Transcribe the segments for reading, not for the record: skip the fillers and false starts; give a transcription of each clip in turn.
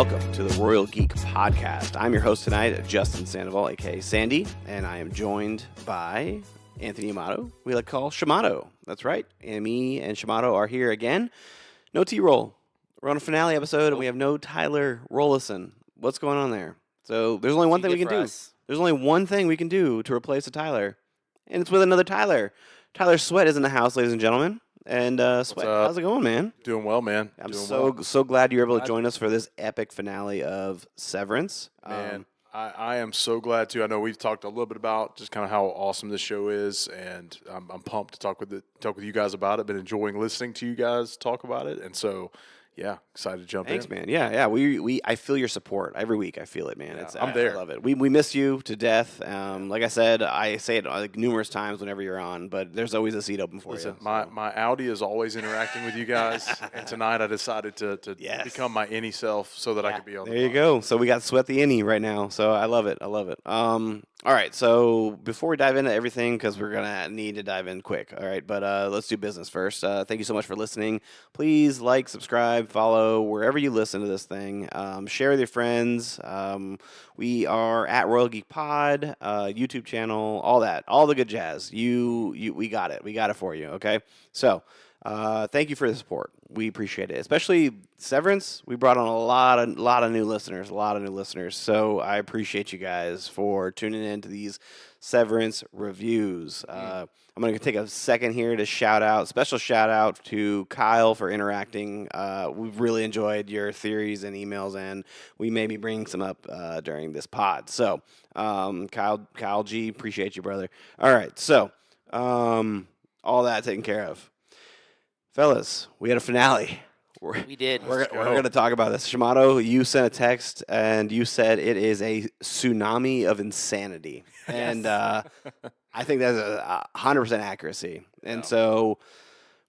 welcome to the Royal Geek Podcast. I'm your host tonight, Justin Sandoval, aka Sandy, and I am joined by Anthony Amato, we like to call Shamato. That's right, and me and Shamato are here again. No T-roll. We're on a finale episode, and we have no Tyler Rollison. What's going on there? So there's only one thing we can do. There's only one thing we can do to replace a Tyler, and it's with another Tyler. Tyler Sweat is in the house, ladies and gentlemen. And Sweat, how's it going, man? Doing well, man. I'm so glad you're able to join us for this epic finale of Severance. Man, I am so glad too. I know we've talked a little bit about just kind of how awesome this show is, and I'm pumped to talk with you guys about it. Been enjoying listening to you guys talk about it, and so yeah, excited to jump in. Thanks, man. Yeah. I feel your support every week. I feel it, man. Yeah, I'm there. I love it. We miss you to death. Like I said, I say it like numerous times whenever you're on, but there's always a seat open for you. My Audi is always interacting with you guys, and tonight I decided to become my innie self so that I could be on. There you go. So we got Sweat the innie right now. So I love it. All right. So before we dive into everything, because we're gonna need to dive in quick. All right, but let's do business first. Thank you so much for listening. Please like, subscribe, follow wherever you listen to this thing. Share with your friends. We are at Royal Geek Pod, YouTube channel, all that, all the good jazz. We got it. We got it for you. Okay. So thank you for the support. We appreciate it, especially Severance. We brought on a lot of new listeners. So I appreciate you guys for tuning in to these Severance reviews. I'm going to take a second here to special shout out to Kyle for interacting. We've really enjoyed your theories and emails, and we may be bringing some up during this pod. So, Kyle G, appreciate you, brother. All right, so all that taken care of. Fellas, we had a finale. We did. We're going to talk about this. Shamato, you sent a text, and you said it is a tsunami of insanity. And I think that's 100% accuracy. And so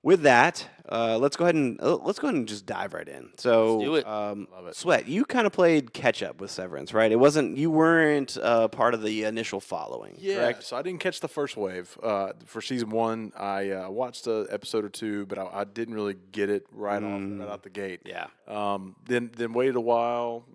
with that, let's go ahead and just dive right in. So let's do it. Love it. Sweat, you kind of played catch up with Severance, right? You weren't part of the initial following, correct? So I didn't catch the first wave. For season 1, I watched an episode or two, but I didn't really get it right out the gate. Yeah. Then waited a while,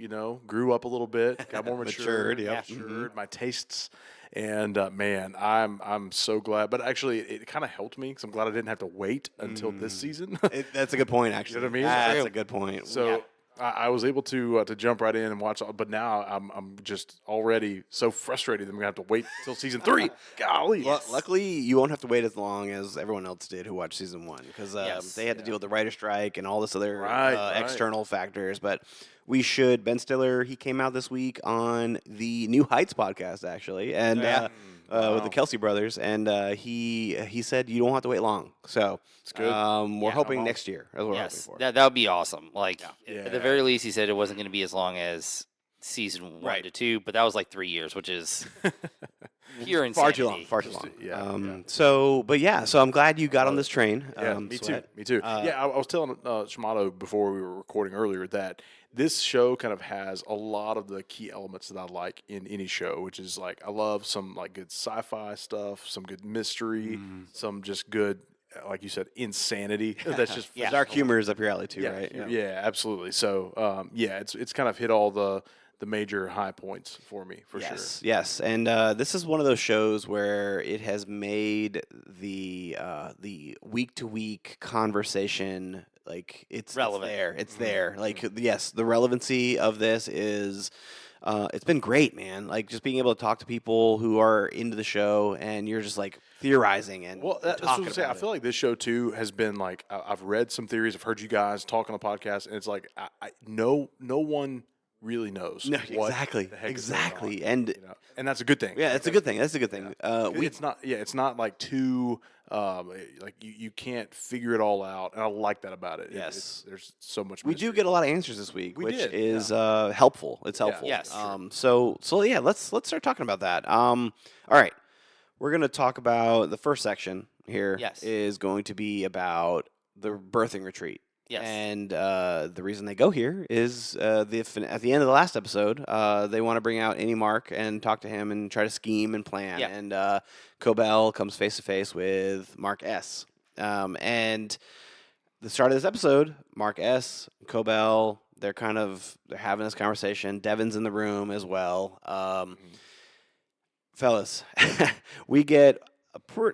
grew up a little bit, got more Matured, matured, yep. my tastes. And man, I'm so glad. But actually, it kind of helped me because I'm glad I didn't have to wait until this season. That's a good point, actually. You know what I mean? That's a good point. So I was able to jump right in and watch. But now I'm just already so frustrated that I'm gonna have to wait till season 3. Golly! Well, luckily, you won't have to wait as long as everyone else did who watched season 1 because they had to deal with the writer strike and all this other external factors. But we should. Ben Stiller, he came out this week on the New Heights podcast, actually, and with the Kelsey brothers, and he said you don't have to wait long. So it's good. We're hoping next year. That's what we're hoping for. That would be awesome. Like at the very least, he said it wasn't going to be as long as season 1 to 2, but that was like 3 years, which is pure insanity. Far too long. So I'm glad you got on this train. Me too. I was telling Shamato before we were recording earlier that this show kind of has a lot of the key elements that I like in any show, which is like I love some like good sci-fi stuff, some good mystery, some just good, like you said, insanity. That's just dark humor is up your alley too, right? Yeah, absolutely. So it's kind of hit all the major high points for me, for sure. Yes, and this is one of those shows where it has made the week-to-week conversation, like, it's relevant. It's there. Like, yes, the relevancy of this is it's been great, man. Like, just being able to talk to people who are into the show, and you're just, like, theorizing and that's talking what I'm saying. about I feel like this show, too, has been, like, I've read some theories. I've heard you guys talk on the podcast, and it's like no one really knows. No, what exactly. the heck is going on, And and that's a good thing. Yeah, it's a good thing. That's a good thing. It's not like too like you can't figure it all out, and I like that about it. Yes, there's so much. We do get a lot of answers this week, which is helpful. helpful. It's helpful. Yes. So yeah, let's start talking about that. All right, we're gonna talk about the first section here. Yes. Is going to be about the birthing retreat. Yes. And the reason they go here is at the end of the last episode, they want to bring out Annie Mark and talk to him and try to scheme and plan. Yeah. And Cobell comes face to face with Mark S. And the start of this episode, Mark S., Cobell, they're having this conversation. Devin's in the room as well. Fellas, we get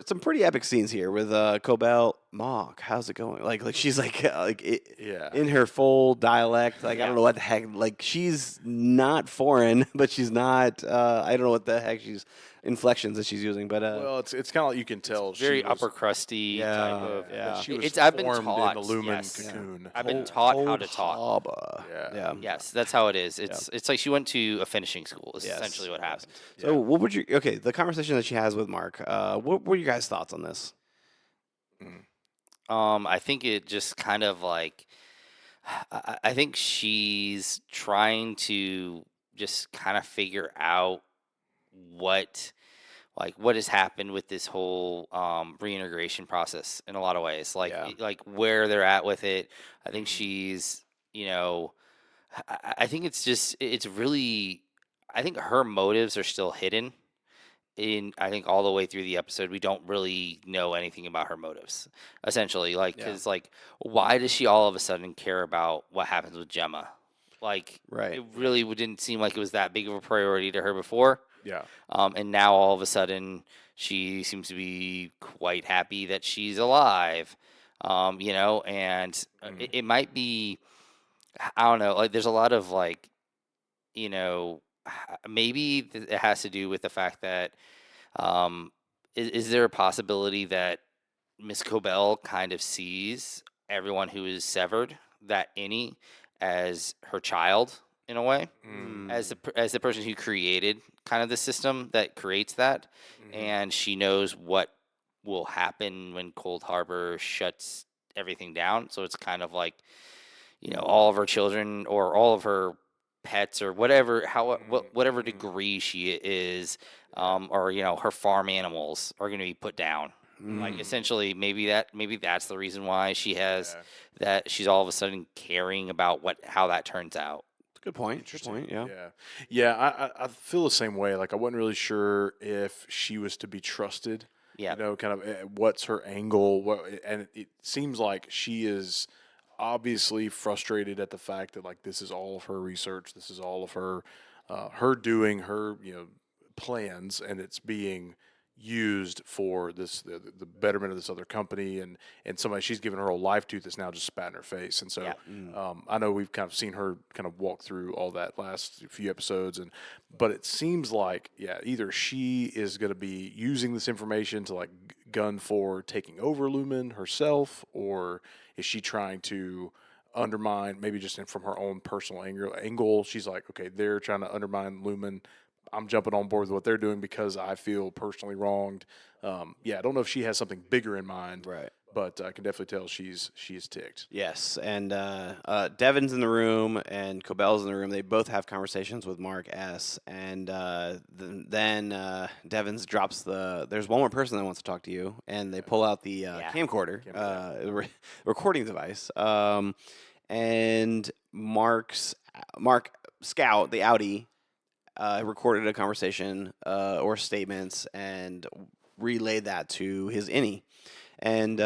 some pretty epic scenes here with Cobell. Mock, how's it going? Like she's Yeah. in her full dialect. Like I don't know what the heck. Like she's not foreign, but she's not. I don't know what the heck she's inflections that she's using. But Well, it's kind of like you can tell very she was, upper crusty type of. that she was It's I've been formed taught. in the lumen Yes. cocoon. I've been taught how to talk. Haba. Yeah. Yes, that's how it is. It's like she went to a finishing school. Is essentially what happened. So what would you? Okay, the conversation that she has with Mark. What were your guys' thoughts on this? I think it just kind of like, I think she's trying to just kind of figure out what what has happened with this whole reintegration process in a lot of ways, like where they're at with it. I think she's, I think it's really, I think her motives are still hidden. I think all the way through the episode, we don't really know anything about her motives. Essentially, because why does she all of a sudden care about what happens with Gemma? It really didn't seem like it was that big of a priority to her before. Yeah. And now all of a sudden, she seems to be quite happy that she's alive. And it might be, I don't know. Like, there's a lot of maybe it has to do with the fact that is there a possibility that Miss Cobell kind of sees everyone who is severed, that any, as her child in a way, as the person who created kind of the system that creates that, and she knows what will happen when Cold Harbor shuts everything down. So it's kind of like, all of her children or all of her pets or whatever, whatever degree she is, or her farm animals are going to be put down. Like essentially, maybe that's the reason why she has that. She's all of a sudden caring about how that turns out. Good point. Good point. Yeah. I feel the same way. Like I wasn't really sure if she was to be trusted. Yeah. Kind of what's her angle? And it seems like she is obviously frustrated at the fact that like this is all of her research, this is all of her doing her plans, and it's being used for the betterment of this other company, and somebody she's given her whole life to that's now just spat in her face. And so I know we've kind of seen her kind of walk through all that last few episodes, but it seems like either she is going to be using this information to like gun for taking over Lumen herself, or is she trying to undermine, maybe just from her own personal angle? She's like, okay, they're trying to undermine Lumen. I'm jumping on board with what they're doing because I feel personally wronged. I don't know if she has something bigger in mind, Right. But I can definitely tell she's ticked. Yes, and Devin's in the room and Cobell's in the room. They both have conversations with Mark S. And then Devins drops there's one more person that wants to talk to you, and they pull out the camcorder, recording device. And Mark Scout, the Audi, recorded a conversation or statements and relayed that to his innie. And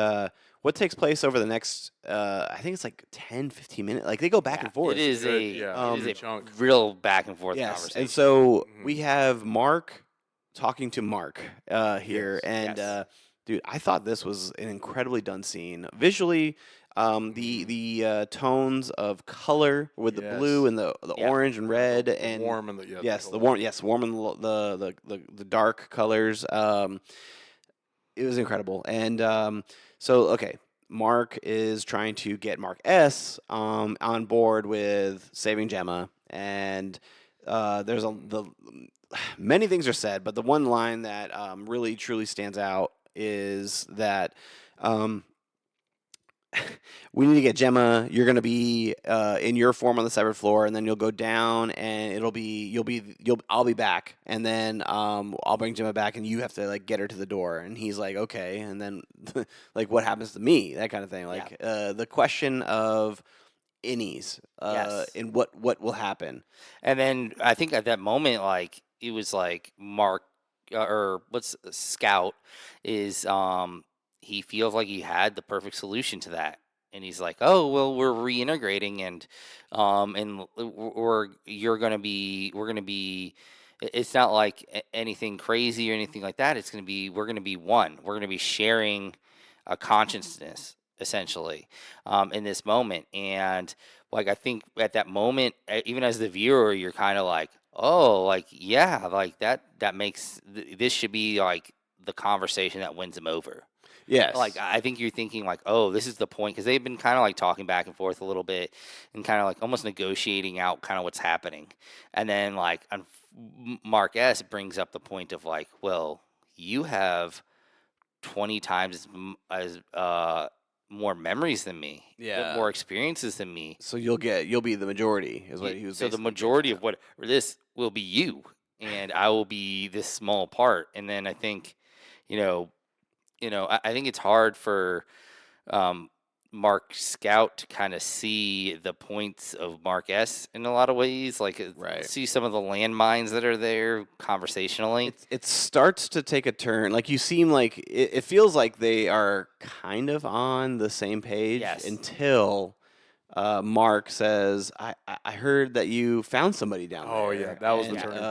what takes place over the next, I think it's like 10, 15 minutes. Like they go back and forth. It is a chunk. real back and forth conversation. And so we have Mark talking to Mark here. Dude, I thought this was an incredibly done scene. Visually, the tones of color with the blue and the orange and red and warm and warm and the dark colors. It was incredible. And Mark is trying to get Mark S on board with saving Gemma, and there's many things are said, but the one line that really truly stands out is that we need to get Gemma. You're going to be in your form on the severed floor, and then you'll go down, and I'll be back, and then I'll bring Gemma back, and you have to like get her to the door. And he's like, okay, and then like what happens to me? That kind of thing. Like the question of innies and what will happen. And then I think at that moment, like it was like Mark or what's Scout is he feels like he had the perfect solution to that. And he's like, "Oh, well, we're reintegrating, and we're gonna be. It's not like anything crazy or anything like that. We're gonna be one. We're gonna be sharing a consciousness essentially, in this moment. And like I think at that moment, even as the viewer, you're kind of like, oh, like yeah, like that makes this should be like the conversation that wins him over. Like Yes. I think you're thinking like, oh, this is the point because they've been kind of like talking back and forth a little bit and kind of like almost negotiating out kind of what's happening, and then like Mark S brings up the point of like, well, you have 20 times as more memories than me. You have Yeah. more experiences than me. So you'll be the majority, is what he was So the basically getting majority at. of what or this will be you, and I will be this small part. And then I think, you know, I think it's hard for um, Mark Scout to kind of see the points of Mark S in a lot of ways, like Right. see some of the landmines that are there conversationally. It starts to take a turn. Like you seem like it feels like they are kind of on the same page Yes. until Mark says, I heard that you found somebody down Oh, yeah, there, that was the and turning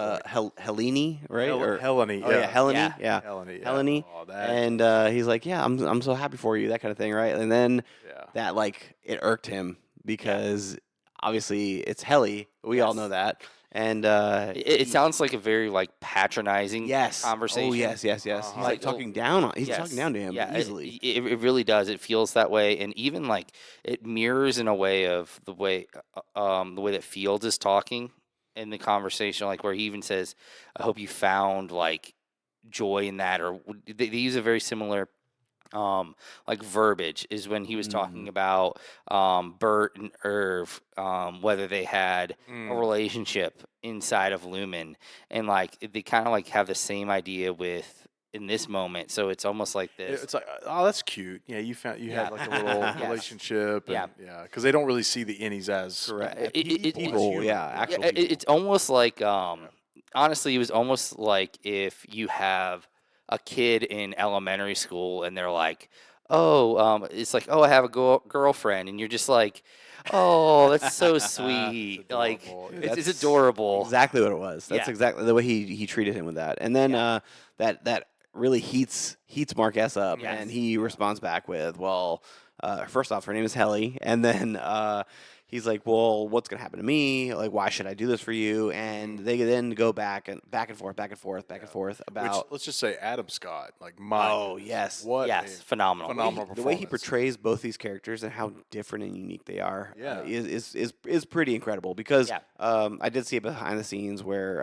point. Helene, right? Or Helene, oh yeah, yeah. Helene, Yeah. yeah, Helene, yeah. Helene, Oh, that. and he's like, yeah, I'm so happy for you, that kind of thing, right? And then Yeah. that like it irked him Yeah. because obviously it's Helly, we all Yes. know that, and It sounds like a very like patronizing yes, conversation. oh yes, yes, yes. He's Uh-huh. like Like, oh, talking down on, he's talking yes, down to him yeah, easily. it really does. It feels that way, and even like it mirrors in a way of the way that Fields is talking in the conversation, like where he even says, "I hope you found like joy in that," or they use a very similar like verbiage is when he was talking Mm, about Bert and Irv, whether they had a Mm. relationship inside of Lumen, and like they kind of like have the same idea with in this moment. So it's almost like this. It's like, oh, that's cute. Yeah, you Yeah. had like a little Yes. relationship, Yeah. and yeah, because they don't really see the innies as correct. people, as People, human. yeah, actual Yeah, people. it's almost like honestly, it was almost like if you have a kid in elementary school and they're like, "Oh, it's like, oh, I have a girlfriend," and you're just like, "Oh, that's so It's sweet." Like adorable. it's That's adorable. exactly what it was. That's Yeah. exactly the way he treated him with that. And then Yeah. that really heats Mark S up, and Yes. he responds back with, "Well, first off, her name is Helly," and then he's like, "Well, what's gonna happen to me? Like, why should I do this for you?" And they then go back and forth, back and forth, back and forth Which, about. let's just say, Adam Scott, like my Oh goodness, yes, what Yes, a phenomenal. phenomenal the way he performance. portrays both these characters and how different and unique they are Yeah. is pretty incredible. Because Yeah. I did see it behind the scenes where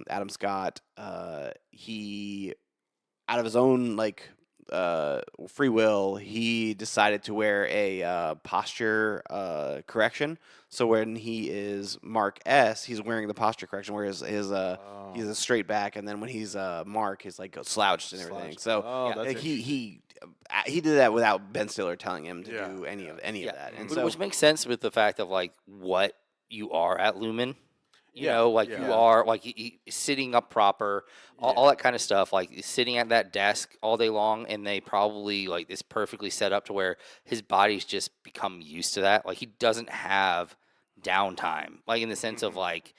Adam Scott he out of his own like free will he decided to wear a posture correction. So when he is Mark S, he's wearing the posture correction, whereas he's a straight back, and then when he's Mark, he's like slouched and everything. Slouched. So Oh, Yeah. that's like interesting. he did that without Ben Stiller telling him to Yeah, do any yeah. of that. And But so which makes sense with the fact of like what you are at Lumen. You Yeah, know, like yeah. you are like sitting up proper, all Yeah. that kind of stuff. Like sitting at that desk all day long, and they probably like it's perfectly set up to where his body's just become used to that. Like he doesn't have downtime, like in the sense of Mhm. like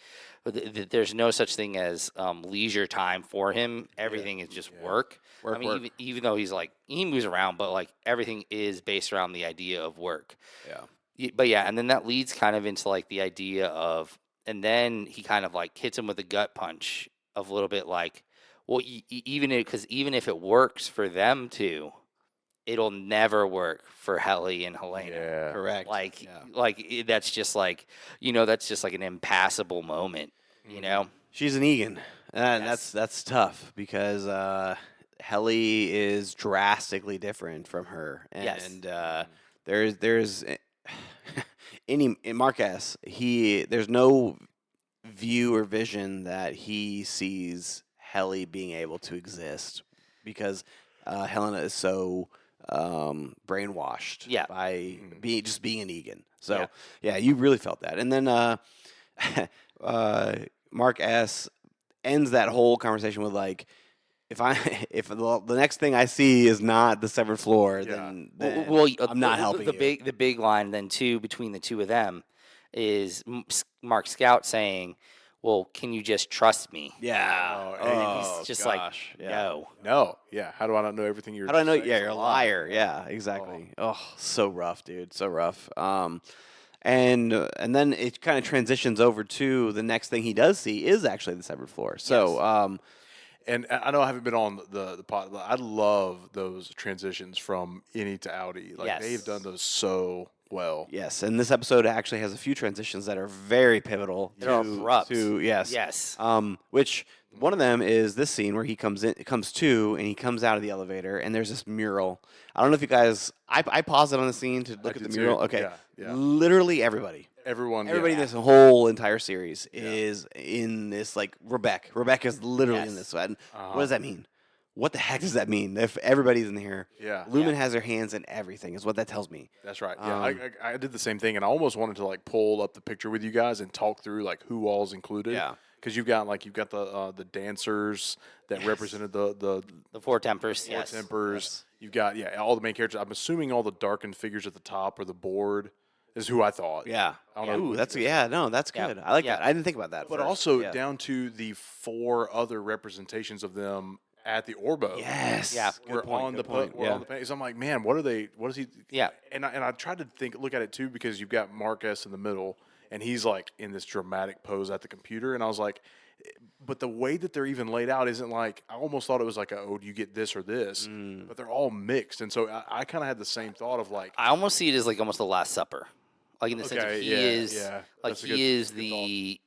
there's no such thing as leisure time for him. Everything is just Yeah. work. work I mean, work. even though he's like he moves around, but like everything is based around the idea of work. Yeah. But yeah, and then that leads kind of into like the idea of, and then he kind of like hits him with a gut punch of a little bit like, well, even if it works for them two, it'll never work for Helly and Helena. Yeah. Correct. Like, Yeah. that's just like, that's just like an impassable moment, you Mhm. know? She's an Egan, and Yes. that's tough because Helly is drastically different from her, Yes. and there's any in Marquez there's no view or vision that he sees Helly being able to exist because Helena is so brainwashed Yeah. by Mhm. being an Egan. So Yeah. yeah, you really felt that, and then uh, Mark S ends that whole conversation with like, if the next thing I see is not the severed floor, Yeah. then I'm not helping you. The big line then too between the two of them is Mark Scout saying, "Well, can you just trust me?" Yeah. Oh, And he's Oh just like, gosh. Yeah. "No." No, yeah. How do I not know everything you're How do I know? saying? Yeah, It's you're a lie. liar. Yeah, exactly. Oh, so rough, dude. So rough. And then it kind of transitions over to the next thing he does see is actually the severed floor. So, Yes. And I know I haven't been on the pod, but I love those transitions from innie to outie. Like they've done Yes. those so well. yes, and this episode actually has a few transitions that are very pivotal That are abrupt. to yes. Yes. Which one of them is this scene where he comes to, and he comes out of the elevator, and there's this mural. I don't know if you guys, I paused it on the scene to look at the did too. mural. Okay, Yeah, yeah. Literally everybody. Everyone, Everybody in yeah. this whole entire series is in this like Rebecca. Rebecca's literally in Yes. this. And what does that mean? What the heck does that mean? If everybody's in here, Yeah. Lumen has their hands in everything. Is what that tells me. That's right. Yeah, Um, I did the same thing, and I almost wanted to like pull up the picture with you guys and talk through like who all's included. Yeah. Because you've got the dancers that represented The Four Tempers. Four Yes. Tempers. You've got all the main characters. I'm assuming all the darkened figures at the top or the board is who I thought. Yeah. I don't know. Ooh, that's no, that's Yeah. good. I like Yeah. that. I didn't think about that. But first. also Yeah. down to the 4 other representations of them at the Orbo. Yes. Yeah. Good We're point, on good the point. we're Yeah. on the page. So I'm like, man, what are they? What is he? Yeah. And I tried to look at it too, because you've got Marcus in the middle, and he's like in this dramatic pose at the computer, and I was like, but the way that they're even laid out isn't like, I almost thought it was like, oh, do you get this or this? But they're all mixed, and so I kind of had the same thought of like, I almost see it as like almost the Last Supper, like in the sense of Okay, he yeah, is yeah. like That's a he good- is good the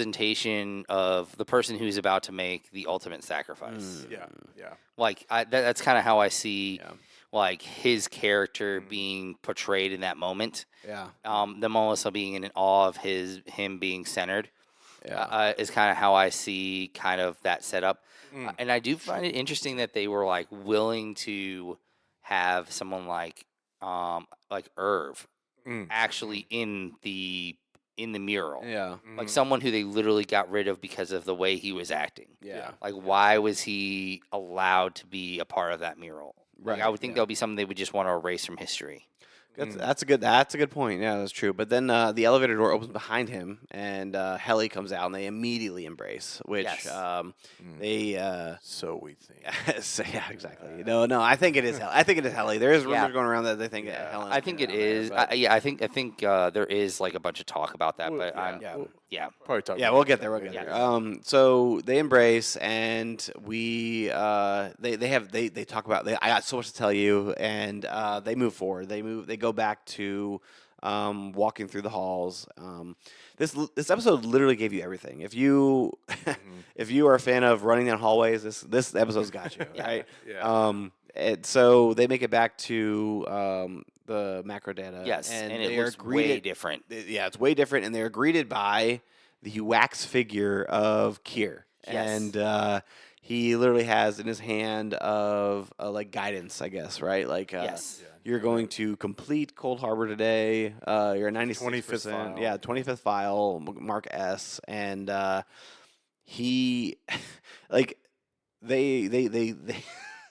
representation of the person who's about to make the ultimate sacrifice. yeah, yeah, Like that's kind of how I see Yeah. like his character being portrayed in that moment. Yeah. Them also being in awe of him being centered. Yeah. Is kind of how I see kind of that setup. Mm. And I do find it interesting that they were like willing to have someone like Irv Mm. actually in the mural. Yeah. Like someone who they literally got rid of because of the way he was acting. Yeah. Like why was he allowed to be a part of that mural? Like, I Right, would think yeah. that would be something they would just want to erase from history. That's a good point. Yeah, that's true. But then the elevator door opens behind him, and Helly comes out, and they immediately embrace. Which Yes. they So we think. so, yeah, exactly. No, I think it is. I think it is Helly. There is rumors Yeah. going around that they think Helen. I think it is. I think there is like a bunch of talk about that, but yeah. Probably talk. Yeah, about we'll it. get there. We'll get Yeah. there. So they embrace, and we they talk about. I got so much to tell you, and they move forward. They go back to walking through the halls. This episode literally gave you everything. If you if you are a fan of running down hallways, this episode's got you, right? Yeah. And so they make it back to the macro data. yes, and it they are looks way greeted. different. Yeah, it's way different, and they're greeted by the wax figure of Kier, Yes. and he literally has in his hand of like guidance, I guess, right? Like, Yes. you're going to complete Cold Harbor today. You're 96%. file. Yeah, 25th file, Mark S, and he, like, they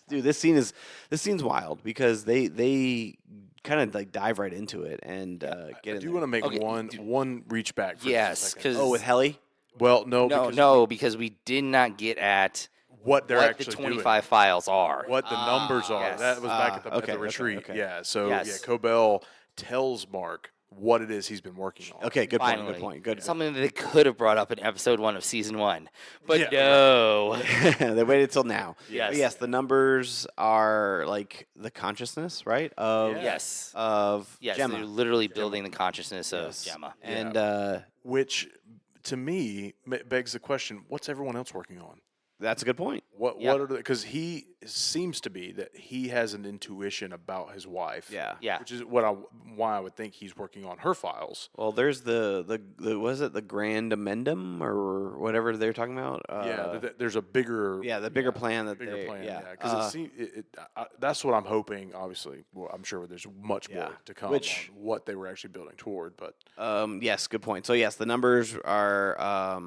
dude, this scene's wild because they kind of like dive right into it and get I in do there. want to make Okay, one reach back. For just a Yes, second. because Oh, with Helly? well, no, because we did not get at what they're what the actually 25 files are. doing, what the numbers are. yes. That was back at the Okay, retreat. okay. Yeah. So Yes. yeah, Cobell tells Mark what it is he's been working on. Okay, good point. Finally. Good point. Good. Something that they could have brought up in episode 1 of season 1, but Yeah, no. They waited till now. Yes. But yes, the numbers are like the consciousness, right? Of Yes. of Yes, Gemma. they're literally building the consciousness of Yes. Gemma. And Which, to me, begs the question: what's everyone else working on? that's a good point. What Yeah. what are because he seems to be that he has an intuition about his wife. Yeah. Yeah. Which is why I would think he's working on her files. Well, there's the was it the Grand Amendum or whatever they're talking about? There's a bigger Yeah, the bigger plan that bigger they plan. yeah. Because that's what I'm hoping. Obviously, well, I'm sure there's much Yeah. more to come. Which- on what they were actually building toward, but Yes, good point. So yes, the numbers are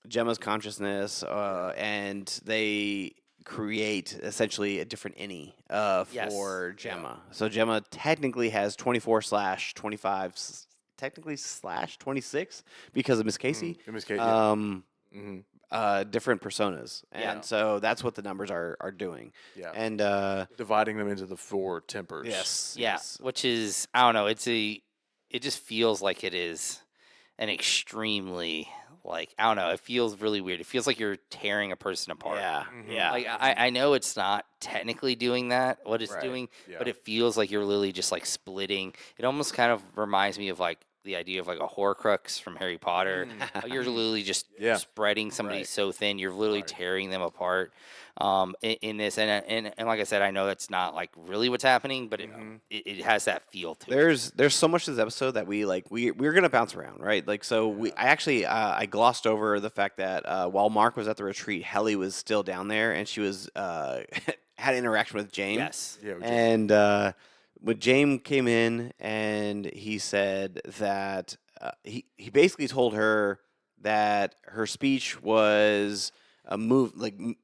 Gemma's consciousness, and they create essentially a different innie Yes. for Yeah. Gemma. So Gemma technically has 24/25, technically /26 because of Miss Casey. In this case, yeah. Um, hmm different personas, Yeah. and so that's what the numbers are doing. Yeah. And Dividing them into the 4 tempers. yes, Yeah, yes, which is I don't know. It just feels like it is an extremely like I don't know. It feels really weird. It feels like you're tearing a person apart. yeah, Mhm. yeah, Like I know it's not technically doing that what it's Right. doing, Yeah. but it feels like you're literally just like splitting. It almost kind of reminds me of like the idea of like a Horcrux from Harry Potter. How you're literally just Yeah. spreading somebody Right. so thin, you're literally Right. tearing them apart. In this, and like I said, I know that's not like really what's happening, but it has that feel to it. there's so much to this episode that we're gonna bounce around, right? Like so I actually I glossed over the fact that while Mark was at the retreat, Helly was still down there and she was had interaction with James. Yes. Yeah. And when James came in and he said that he basically told her that her speech was a move like not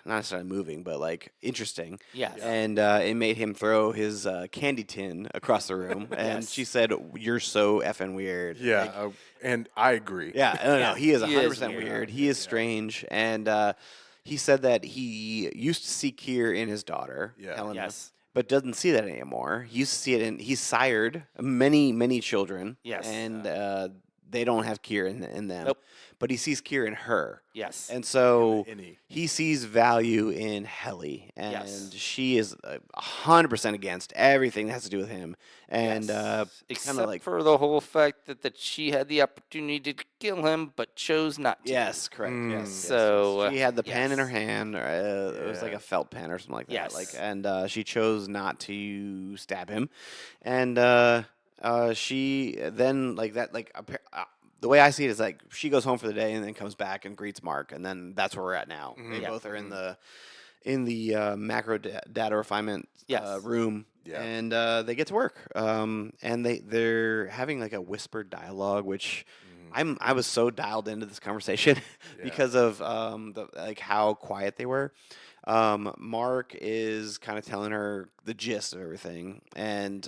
necessarily moving but like interesting, Yes. and it made him throw his candy tin across the room. And Yes. she said, "You're so effing weird." Yeah. Like, And I agree. yeah, no, Yeah, he is he is 100% weird. weird. He is strange, and he said that he used to see Kier in his daughter, Yeah. Helena, Yes. but doesn't see that anymore. He used to see it in. He's sired many children, Yes. and they don't have Kier in them. Nope. But he sees Kier in her, Yes. and so Any. he sees value in Helly, and Yes. she is 100% against everything that has to do with him, and Yes. Except like for the whole fact that she had the opportunity to kill him, but chose not to. yes, correct. Yes, So, she had the pen in her yes. hand. It was like Yeah. a felt pen or something like that. Like, Yes. and she chose not to stab him, and she then like that like the way I see it is like she goes home for the day and then comes back and greets Mark, and then that's where we're at now. They Yeah. both are in the macro data refinement Yes. room. Yeah. And they get to work, and they're having like a whispered dialogue, which I was so dialed into this conversation because of the like how quiet they were. Mark is kind of telling her the gist of everything, and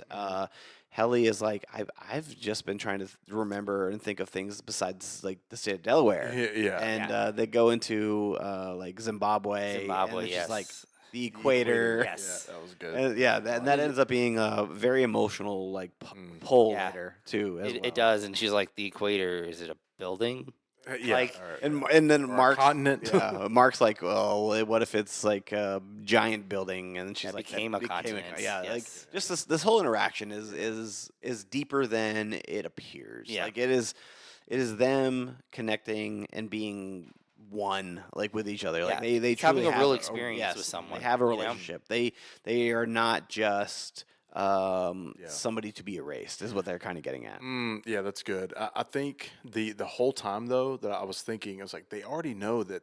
Helly is like, I've just been trying to remember and think of things besides like the state of Delaware. Yeah. And they go into like Zimbabwe, and it's yes. just like the equator. Yes. Yeah, that was good. That ends up being a very emotional like pull Yeah. later too. As It, well. it does, and she's like, the equator, is it a building? Yeah. Like- all right. And then Or a Mark's continent. yeah, Mark's like, well, what if it's like a giant building? And she's That like, became a continent. yeah, like Yes. just this whole interaction is deeper than it appears. Yeah. Like it is them connecting and being one like with each other. Like Yeah. they It's having truly a real have experience yes, with someone, They have a you know? relationship. They are not just somebody to be erased is what they're kind of getting at. Yeah, that's good. I think the whole time though that I was thinking, I was like, they already know that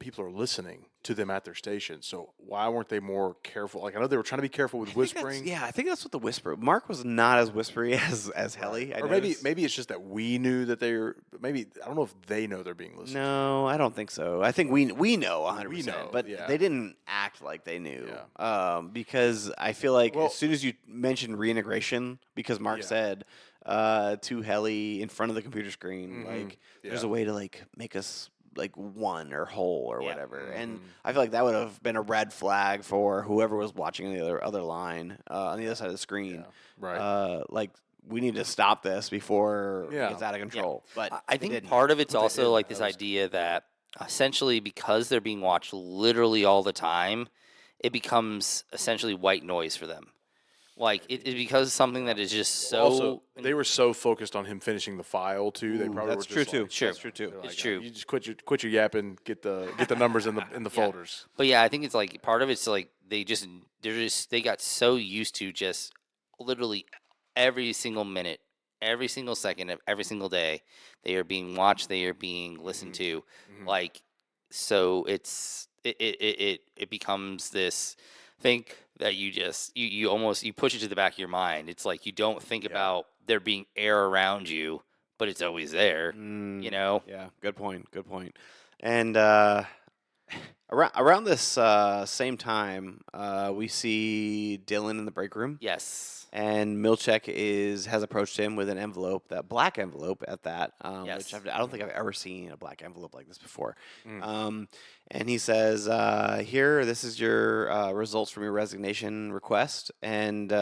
people are listening to them at their station. So why weren't they more careful? Like I know they were trying to be careful with whispering. I think that's what the whisper. Mark was not as whispery as Helly. I Or noticed. maybe it's just that we knew that they're. Maybe I don't know if they know they're being listened. No, I don't think so. I think we know 100%, We know, but yeah. they didn't act like they knew. Yeah. Because I feel like Well- as soon as you mentioned reintegration, because Mark Yeah. said to Helly in front of the computer screen, like there's Yeah. a way to like make us like one or whole or Yeah. whatever. And I feel like that would have been a red flag for whoever was watching the other line on the other side of the screen. Yeah. Right. Like we need to stop this before Yeah. it gets out of control. But I they think didn't. part of it's But they also didn't. like this That was- idea that essentially because they're being watched literally all the time, it becomes essentially white noise for them. Like it becomes something that is just so. Also, they were so focused on him finishing the file too. They probably that's were true just too. like- Sure. That's true too. they're It's like, true. You just quit your yapping. Get the numbers in the folders. But yeah, I think it's like part of it's like they got so used to just literally every single minute, every single second of every single day, they are being watched, they are being listened to, like so it becomes this thing that you almost you push it to the back of your mind. It's like you don't think about there being air around you, but it's always there. You know? Yeah, good point. Good point. And Around this same time, we see Dylan in the break room, Yes. and Milchek has approached him with an envelope, that black envelope at that, which Yes. I don't think I've ever seen a black envelope like this before. Mm. And he says, "Here, this is your results from your resignation request, and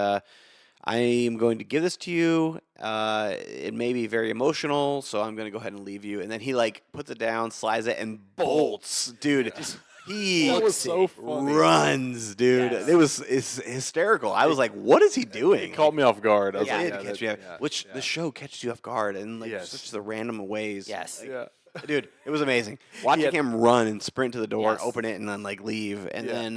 I am going to give this to you. It may be very emotional, so I'm going to go ahead and leave you." And then he like puts it down, slides it, and bolts, dude. He That was so funny. runs, dude. Yes. It's hysterical. I was like, "What is he doing?" It caught me off guard. I was It like, did yeah, catch that- me off, yeah, which yeah. the show catches you off guard in like Yes. such the random ways. Yes. Like, Yeah. dude, it was amazing. Watching had- him run and sprint to the door, Yes. open it, and then like leave, and Yeah. then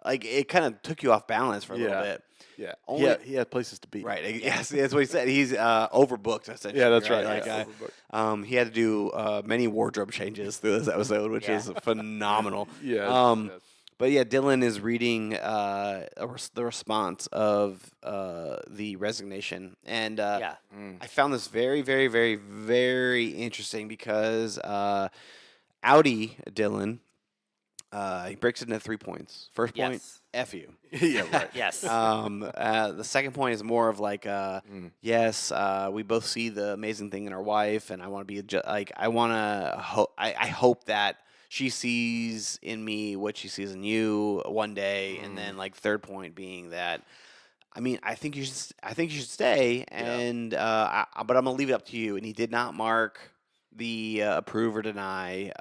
like it kind of took you off balance for a little Yeah. bit. Yeah. Only- He had places to be. Right. Yes, that's what he said. He's overbooked, essentially. Yeah, that's right. Like, yeah. he had to do many wardrobe changes through this episode, which Yeah. is phenomenal. Yeah. Um, But yeah, Dylan is reading the response of the resignation, and Yeah. Mm. I found this very, very, very, very interesting because Audi Dylan he breaks it into 3 points. First point, Yes. F you. Yeah, right. Yes. The second point is more of like, yes, we both see the amazing thing in our wife, and I want to be like, I want to, I hope that she sees in me what she sees in you one day, and then like third point being that, I mean, I think you should stay, and but I'm gonna leave it up to you. And he did not mark the approve or deny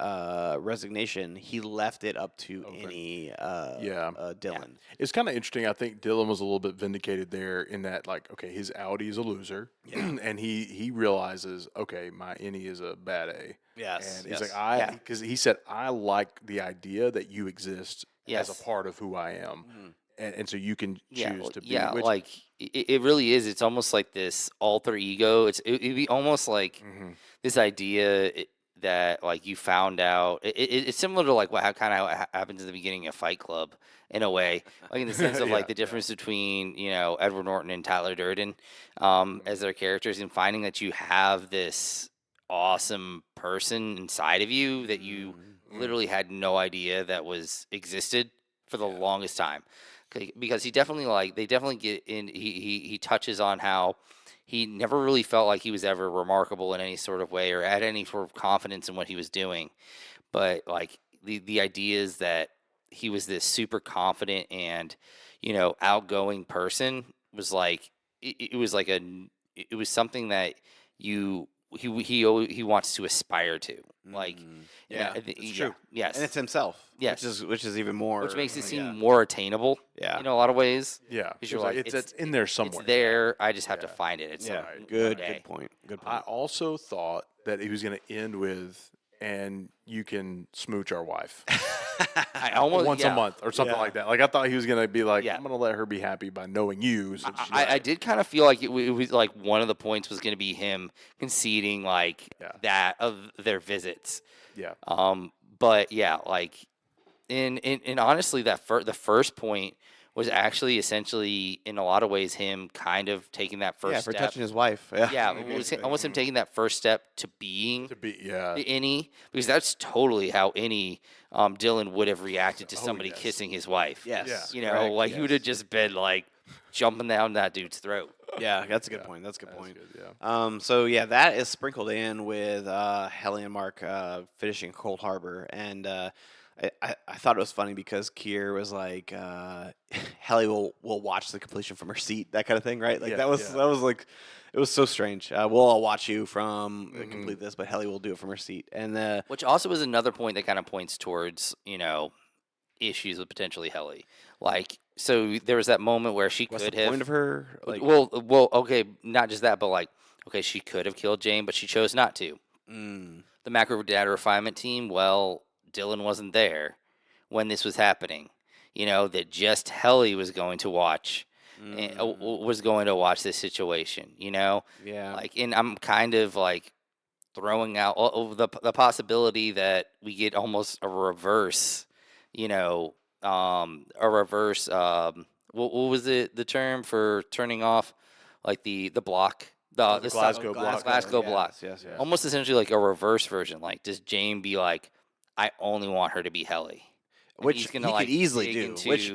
resignation. He left it up to any Dylan. It's kind of interesting. I think Dylan was a little bit vindicated there in that, like, okay, his Audi is a loser, and he realizes, okay, my innie is a bad A. Yes, And he's yes. like, because he said, I like the idea that you exist as Yes. a part of who I am, and so you can choose to be. Yeah, which, like it really is. It's almost like this alter ego. It'd be almost like this idea that like you found out. It's similar to like how kind of happens in the beginning of Fight Club in a way, like in the sense of like the difference between Edward Norton and Tyler Durden as their characters, and finding that you have this awesome person inside of you that you literally had no idea that was existed for the longest time. Because they definitely get in. He touches on how he never really felt like he was ever remarkable in any sort of way or had any sort of confidence in what he was doing. But like the idea is that he was this super confident and outgoing person was like it was like it was something that he wants to aspire to, like it's true. yes, And it's himself. Yes. which is even more, which makes it seem yeah. more attainable. Yeah. In a lot of ways. yeah, Because you're it's like, it's in there somewhere. It's there. I just have to find it. It's Yeah, some good day. point. Good I point. also thought that he was going to end with, and you can smooch our wife I almost once a month or something Yeah. like that. Like, I thought he was going to be like, Yeah. I'm going to let her be happy by knowing you. Since she's I did kind of feel like it was like one of the points was going to be him conceding like that of their visits. yeah. But yeah, like in honestly the first point was actually essentially in a lot of ways him kind of taking that first Yeah, for step. touching his wife. Yeah, Yeah, it was almost him taking that first step to being To be, yeah. the innie, because that's totally how any Dylan would have reacted to somebody yes. kissing his wife. Yes. You know, correct, like he would have just been like jumping down that dude's throat. Yeah, that's a good point. That's a good That's point. good, yeah. So yeah, that is sprinkled in with Helly and Mark finishing Cold Harbor, and I thought it was funny because Kier was like, Helly will watch the completion from her seat, that kind of thing, right? Like Yeah, that was like, it was so strange. We'll all watch you from complete this, but Helly will do it from her seat, and Which also is another point that kind of points towards, issues with potentially Helly. Like, so there was that moment where she what's could the have. point of her? Like, Well, okay, not just that, but like, okay, she could have killed Jane, but she chose not to. The macro data refinement team, well, Dylan wasn't there when this was happening. That just Helly was going to watch, was going to watch this situation. yeah, Like, and I'm kind of like throwing out the possibility that we get almost a reverse. A reverse. What was it? The term for turning off, like the block. The Glasgow block. Glasgow block. Yes. Almost essentially like a reverse version. Like, does Jane be like, I only want her to be Helly? And which he's he gonna could easily dig do. into Which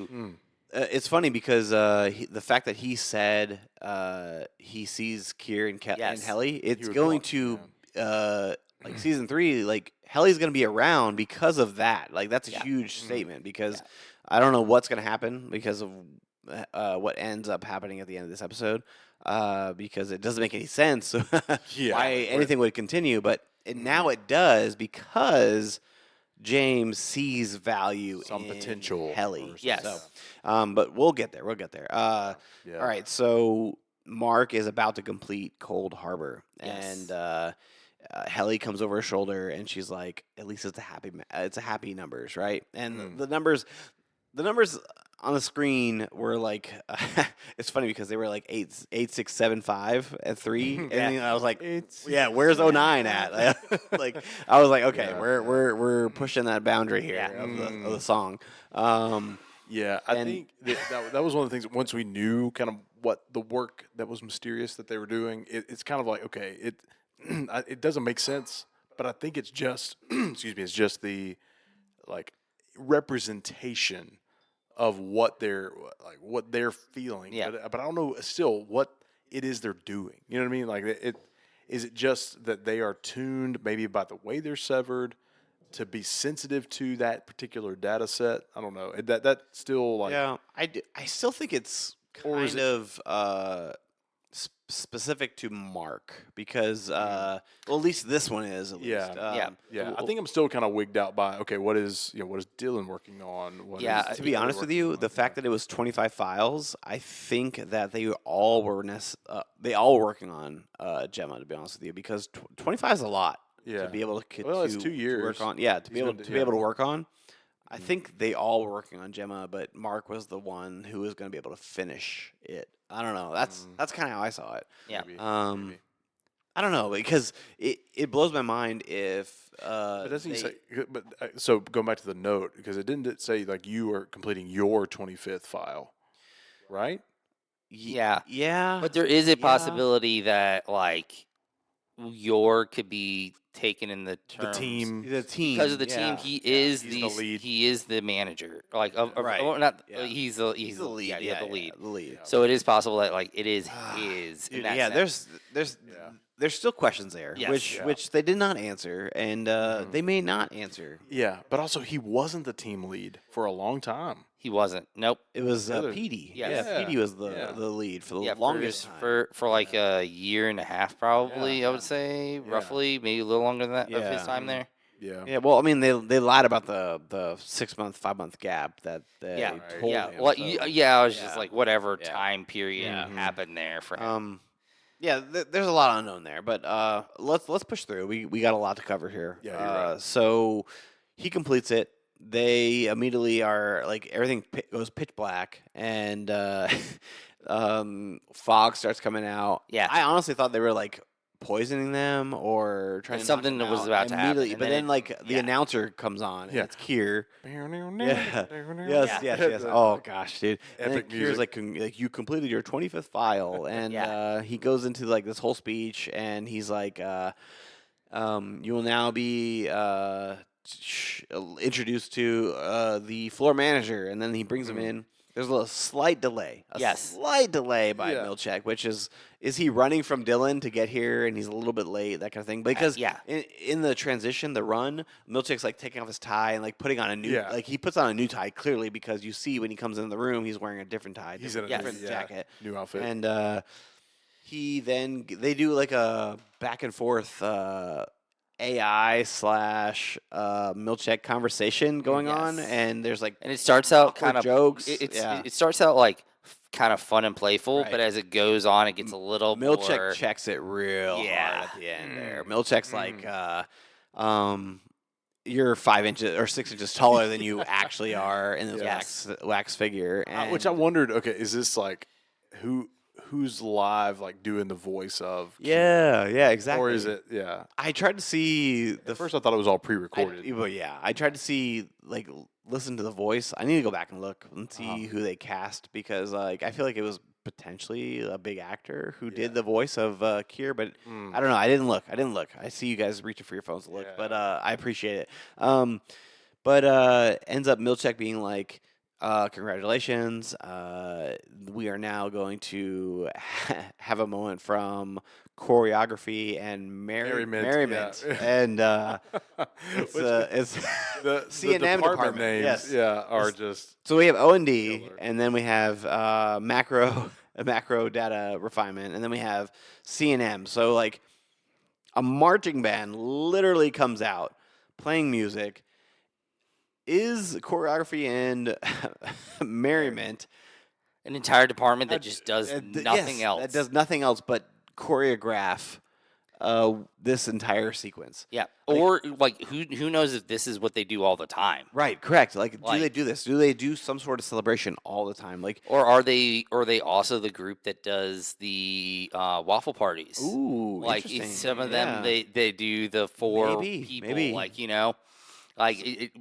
it's funny because the fact that he said he sees Kier and, and yes, Helly, it's would going want to to, like season 3. Like Helly's going to be around because of that. Like that's a Yeah. huge statement because Yeah. I don't know what's going to happen because of what ends up happening at the end of this episode. Because it doesn't make any sense Yeah. why anything would continue, but now it does because James sees value Some in potential Helly. or Yes. So, but we'll get there. We'll get there. Yeah. All right. So Mark is about to complete Cold Harbor, Yes. and Helly comes over her shoulder, and she's like, "At least it's it's a happy numbers, right?" And the numbers on the screen were like, it's funny because they were like 8, 6, 7, 5, and 3, and then I was like, yeah, where's 09 at? Like, I was like, okay, Yeah, we're pushing that boundary here Yeah. of the song. Yeah, I And- think that was one of the things. Once we knew kind of what the work that was mysterious that they were doing, it's kind of like, okay, it doesn't make sense, but I think it's just excuse me, it's just the like representation of what they're feeling. Yeah. But I don't know still what it is they're doing. You know what I mean? Like it is it just that they are tuned maybe by the way they're severed to be sensitive to that particular data set. I don't know. That still like yeah, I still think it's Or is kind of specific to Mark because, well, at least this one is at Yeah. least. yeah. I think I'm still kind of wigged out by okay, what is Dylan working on? Yeah, To be honest with you, the fact that it was 25 files, I think that they all were they all were working on Gemma. To be honest with you, because 25 is a lot Yeah. to be able to Well, it's to 2 years. work on. Yeah, to be He's able been- to be able to yeah. work on. I think they all were working on Gemma, but Mark was the one who was going to be able to finish it. I don't know. That's kind of how I saw it. Yeah. Maybe, Um, maybe. I don't know because it blows my mind if But doesn't he they- say? But so going back to the note because it say like you are completing your 25th file, right? Yeah. yeah, But there is a yeah. possibility that like your could be taken in the terms The team because of the team. yeah. He is he's the lead. He is the manager. Like of Right, or not. yeah. He's the lead. Yeah, the lead. The lead. So it is possible that like it is his. in Dude, that yeah, sense. there's still questions there, Yes. which they did not answer, and they may not answer. Yeah, but also he wasn't the team lead for a long time. He wasn't. Nope. It was Really? Petey. Yes. Yeah, Petey was Yeah. the lead for the Yeah, longest time. for like a year and a half, probably. I would say roughly, maybe a little longer than that of his Yeah. time there. Yeah. Yeah, well, I mean, they lied about the 6 month, 5 month gap that they Yeah, told yeah. him. Well, so- I was just yeah. like whatever Yeah. time period Yeah. happened there for him. Yeah, there's a lot unknown there, but let's push through. We got a lot to cover here. Yeah, you're right. So he completes it. They immediately are like everything goes pitch black, and fog starts coming out. Yeah. I honestly thought they were like poisoning them or trying to knock Something them was out about to happen, immediately. and But then then it- like the yeah. announcer comes on, and Yeah. it's Kier. Yeah. Yes, Yeah. yes. Oh gosh, dude. And then Epic Kier's music. like you completed your 25th file, and Yeah. he goes into like this whole speech, and he's like, you will now be introduced to the floor manager, and then he brings him in. There's a little slight delay, Yes. slight delay by Yeah. Milchek, which is he running from Dylan to get here, and he's a little bit late, that kind of thing. Because yeah. in the transition, the run, Milchek's like taking off his tie and like putting on a new, Yeah. like he puts on a new tie clearly because you see when he comes in the room, he's wearing a different tie, He's in a different new, jacket, new outfit. and they do like a back and forth AI slash Milchek conversation going on, Yes. and there's like And it starts out awkward kind of jokes. It starts out like kind of fun and playful, Right. but as it goes on, it gets a little Milchek more. checks it real Yeah. hard at the end there. Milchek's like, you're 5 inches or 6 inches taller than you actually are in this Yes. wax figure. And Which I wondered. Okay, is this like who's live like doing the voice of? yeah, exactly. Or is it? Yeah. I tried to see At first, I thought it was all I, pre-recorded. well, yeah, I tried to see like listen to the voice. I need to go back and look and see who they cast because like I feel like it was potentially a big actor who did the voice of Kier, but I don't know. I didn't look. I see you guys reaching for your phones to look, but I appreciate it. But ends up Milchek being like, congratulations. We are now going to have a moment from choreography and merriment. Yeah. And Which it's the C&M department department. names, Yes. yeah, are It's- just So we have O&D, killer. and then we have macro data refinement, and then we have C&M. So like a marching band literally comes out playing music, is choreography and merriment. An entire department that Uh, just does yes, nothing else. that does nothing else but choreograph this entire sequence. Yeah. Like- Or like who knows if this is what they do all the time? Right, correct. Like, do they Like- do this? Do they do some sort of celebration all the time? Like, Or are they also the group that does the waffle parties? ooh, Like interesting. some of Yeah. them they do the four Maybe, people, maybe. like, you know, like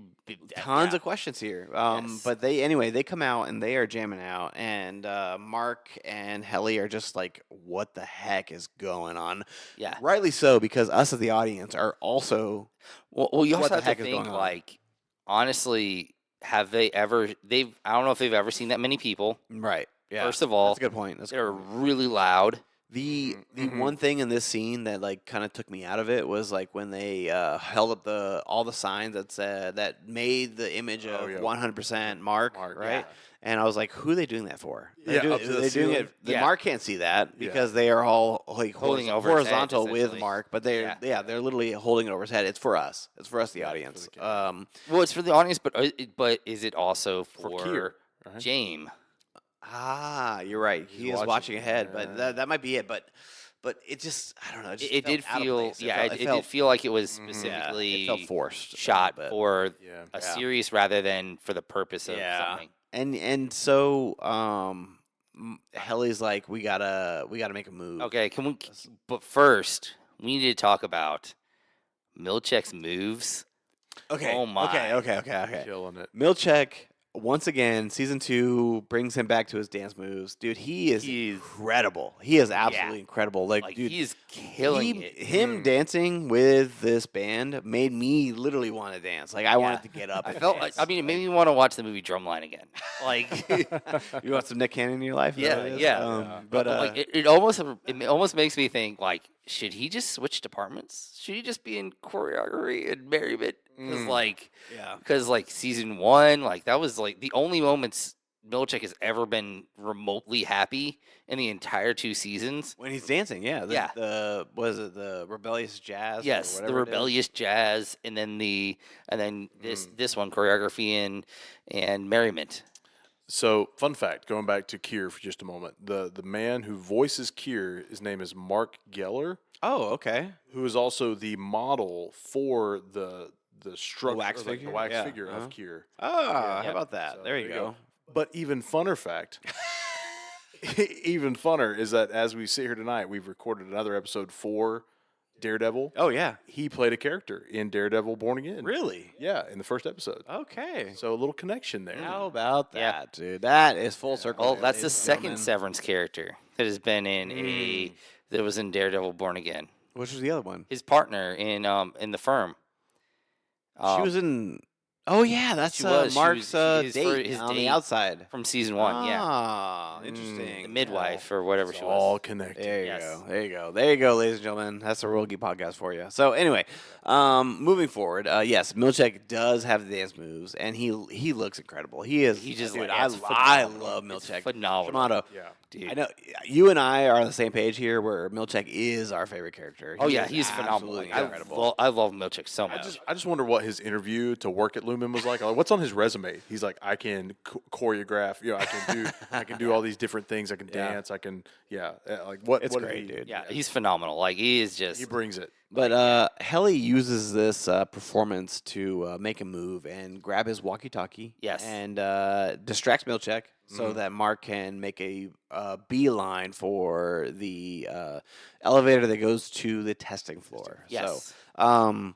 Tons yeah. of questions here. Yes. But they come out and they are jamming out, and Mark and Helly are just like, what the heck is going on? Yeah. Rightly so, because us as the audience are also Well, you what also the have heck to is think, going on? like, honestly, have they ever? I don't know if they've ever seen that many people. right. Yeah, First of all, that's a good point. That's a good they're point. really loud. The Mhm. one thing in this scene that like kind of took me out of it was like when they held up all the signs that said that made the image Oh, of yeah. 100% Mark, Mark, right? yeah. And I was like, who are they doing that for? Yeah, up to the they're doing ceiling. it. The Yeah. Mark can't see that Yeah. because they are all like Holding over his head, horizontal with essentially. Mark, but they're literally holding it over his head. It's for us. It's for us, the Yeah, for audience. the camera. Well, it's for the audience, but is it also For for Kier, right? James? You're right. He's He is watching, watching ahead, but yeah. that might be it. But it just, I don't know. It, just It felt did out of feel, place. yeah, it felt, did feel like it was Mhm. yeah, specifically it felt forced. a shot little bit. for Yeah. a Yeah. serious rather than for the purpose of Yeah. something. And so Helly's like, we gotta make a move. Okay, but first, we need to talk about Milchek's moves. Okay. Oh my. Okay. Killing it. Milchek, once again, season 2 brings him back to his dance moves. Dude, he is He's- incredible. He is absolutely incredible. Like, dude, he's killing it. him dancing with this band made me literally want to dance. Like, I wanted to get up. I and felt. dance. I mean, it made me want to watch the movie Drumline again. Like, You want some Nick Cannon in your life? Is that what it is? yeah. But like it almost makes me think, like, should he just switch departments? Should he just be in choreography and merriment? yeah. Because like season 1, like that was like the only moments Milchek has ever been remotely happy in the entire 2 seasons. When he's dancing, yeah. Yeah. The was it the rebellious jazz? or Yes, the whatever it is? rebellious jazz, and then this one choreography and merriment. So, fun fact, going back to Kier for just a moment, the man who voices Kier, his name is Mark Geller, Oh, okay. who is also the model for the structure, wax or like figure? the wax Yeah, figure uh-huh. of Kier. Ah, Yeah. how about that? So there you go. But even funner fact, even funner is that as we sit here tonight, we've recorded another episode for Daredevil. Oh yeah. He played a character in Daredevil Born Again. Really? Yeah, in the first episode. Okay. So a little connection there. How about Yeah. that, dude? That is full circle. Well, there, that's the ladies and second gentlemen. Severance character that has been in that was in Daredevil Born Again. Which was the other one? His partner in the firm. She was in. Oh yeah, that's she was. She Mark's was- his date his on the date. outside. From season 1, yeah. Ah, interesting. The midwife or whatever It's she all was. connected. There you Yes. go. There you go. There you go, ladies and gentlemen. That's the Royal Geek podcast for you. So anyway, moving forward, yes, Milchek does have the dance moves, and he looks incredible. He is. He just, dude, like, I it's I phenomenal. love It's Milchek. phenomenal. Shamato, Yeah. Dude. I know you and I are on the same page here, where Milchek is our favorite character. Oh He yeah, is he's phenomenal. absolutely Like, incredible. I love Milchek so much. I just wonder what his interview to work at Lumen was like. Like, what's on his resume? He's like, I can choreograph. You know, I can do all these different things. I can Yeah. dance. I can, like what? It's what did great, dude. Yeah, he's phenomenal. Like he is just. He brings it. But Helly uses this performance to make a move and grab his walkie-talkie. Yes. And distracts Milchek so that Mark can make a beeline for the elevator that goes to the testing floor. Yes. So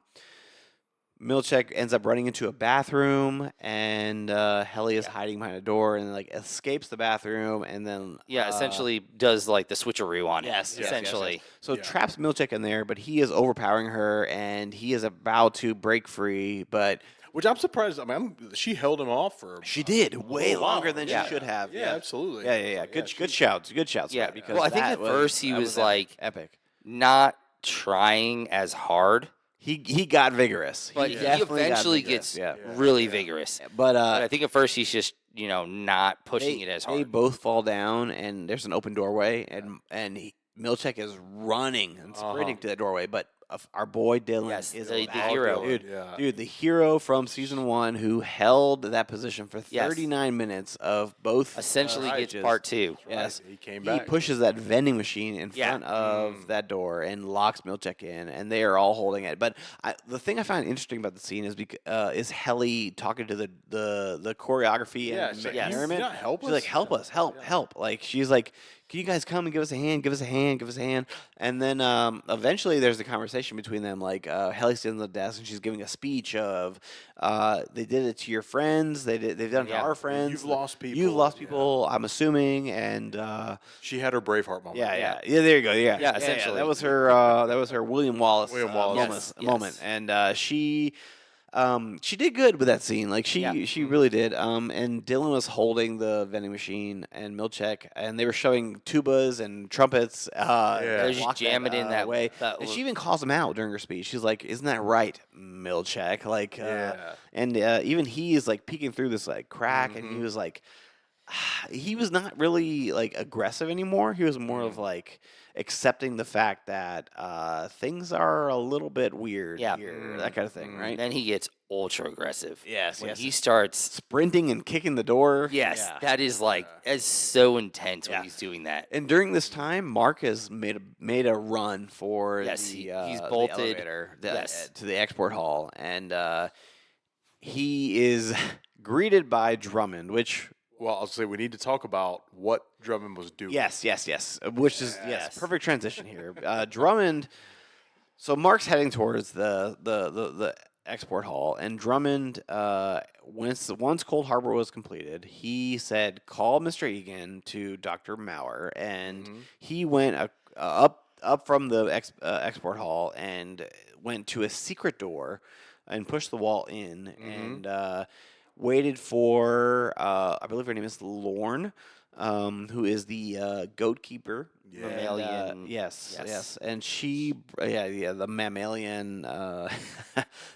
Milchek ends up running into a bathroom, and Helly is hiding behind a door and like escapes the bathroom, and then essentially does like the switcheroo on Yes, it. yes, Essentially. yes. So Yeah. traps Milchek in there, but he is overpowering her, and he is about to break free. But Which I'm surprised. I mean, she held him off for. She did way Oh, longer wow. than Yeah. she should have. Yeah, absolutely. Yeah. Good shouts. Good shouts. Yeah. Right, because Well, I think that at first he that was epic. like Epic. not trying as hard, He got vigorous. but he he definitely got eventually vigorous, gets yeah. really vigorous. But But I think at first he's just not pushing it as they hard. both fall down, and there's an open doorway, and Milchek is running and sprinting to that doorway, but our boy Dylan Yes, is the back. hero. Dude, the hero from season 1 who held that position for Yes. 39 minutes of both Essentially gets pitches. part 2. Yes, He came he back. pushes that vending machine in Yeah. front of that door and locks Milchek in, and they are all holding it. But the thing I find interesting about the scene is Helly talking to the choreography Yeah, and she's like, merriment. "You not help She's us?" like, "Help us, help!" Like she's like, "Can you guys come and give us a hand? Give us a hand! Give us a hand!" And then eventually there's a conversation between them. Like Helly's sitting on the desk and she's giving a speech of, "They did it to your friends. They've done it to our friends. You've lost people. You've lost people. I'm assuming." And She had her Braveheart moment. yeah. There you go. Yeah, essentially. that was her. That was her William Wallace. William Wallace. Moment. And she did good with that scene. Like she really did. And Dylan was holding the vending machine and Milchek, and they were showing tubas and trumpets. They're just block jamming in that way. that And she even calls him out during her speech. She's like, "Isn't that right, Milchek?" Like, and even he is like peeking through this like crack, and he was like. He was not really like aggressive anymore. He was more of like accepting the fact that things are a little bit weird here, that kind of thing, right? Then he gets ultra aggressive. Yes, When yes. he starts, Sprinting and kicking the door. yes, Yeah. that is like it's so intense when he's doing that. And during this time, Mark has made a run for Yes, the, he's the bolted. elevator Yes. to the export hall, and he is greeted by Drummond, which Well, I'll say we need to talk about what Drummond was doing. yes, which is perfect transition here. Drummond. So Mark's heading towards the export hall, and Drummond, once Cold Harbor was completed, he said, "Call Mr. Egan to Dr. Maurer," and he went up from the export hall and went to a secret door and pushed the wall in and waited for I believe her name is Lorne, who is the goat keeper. Mammalian. Yes. And she, the mammalian.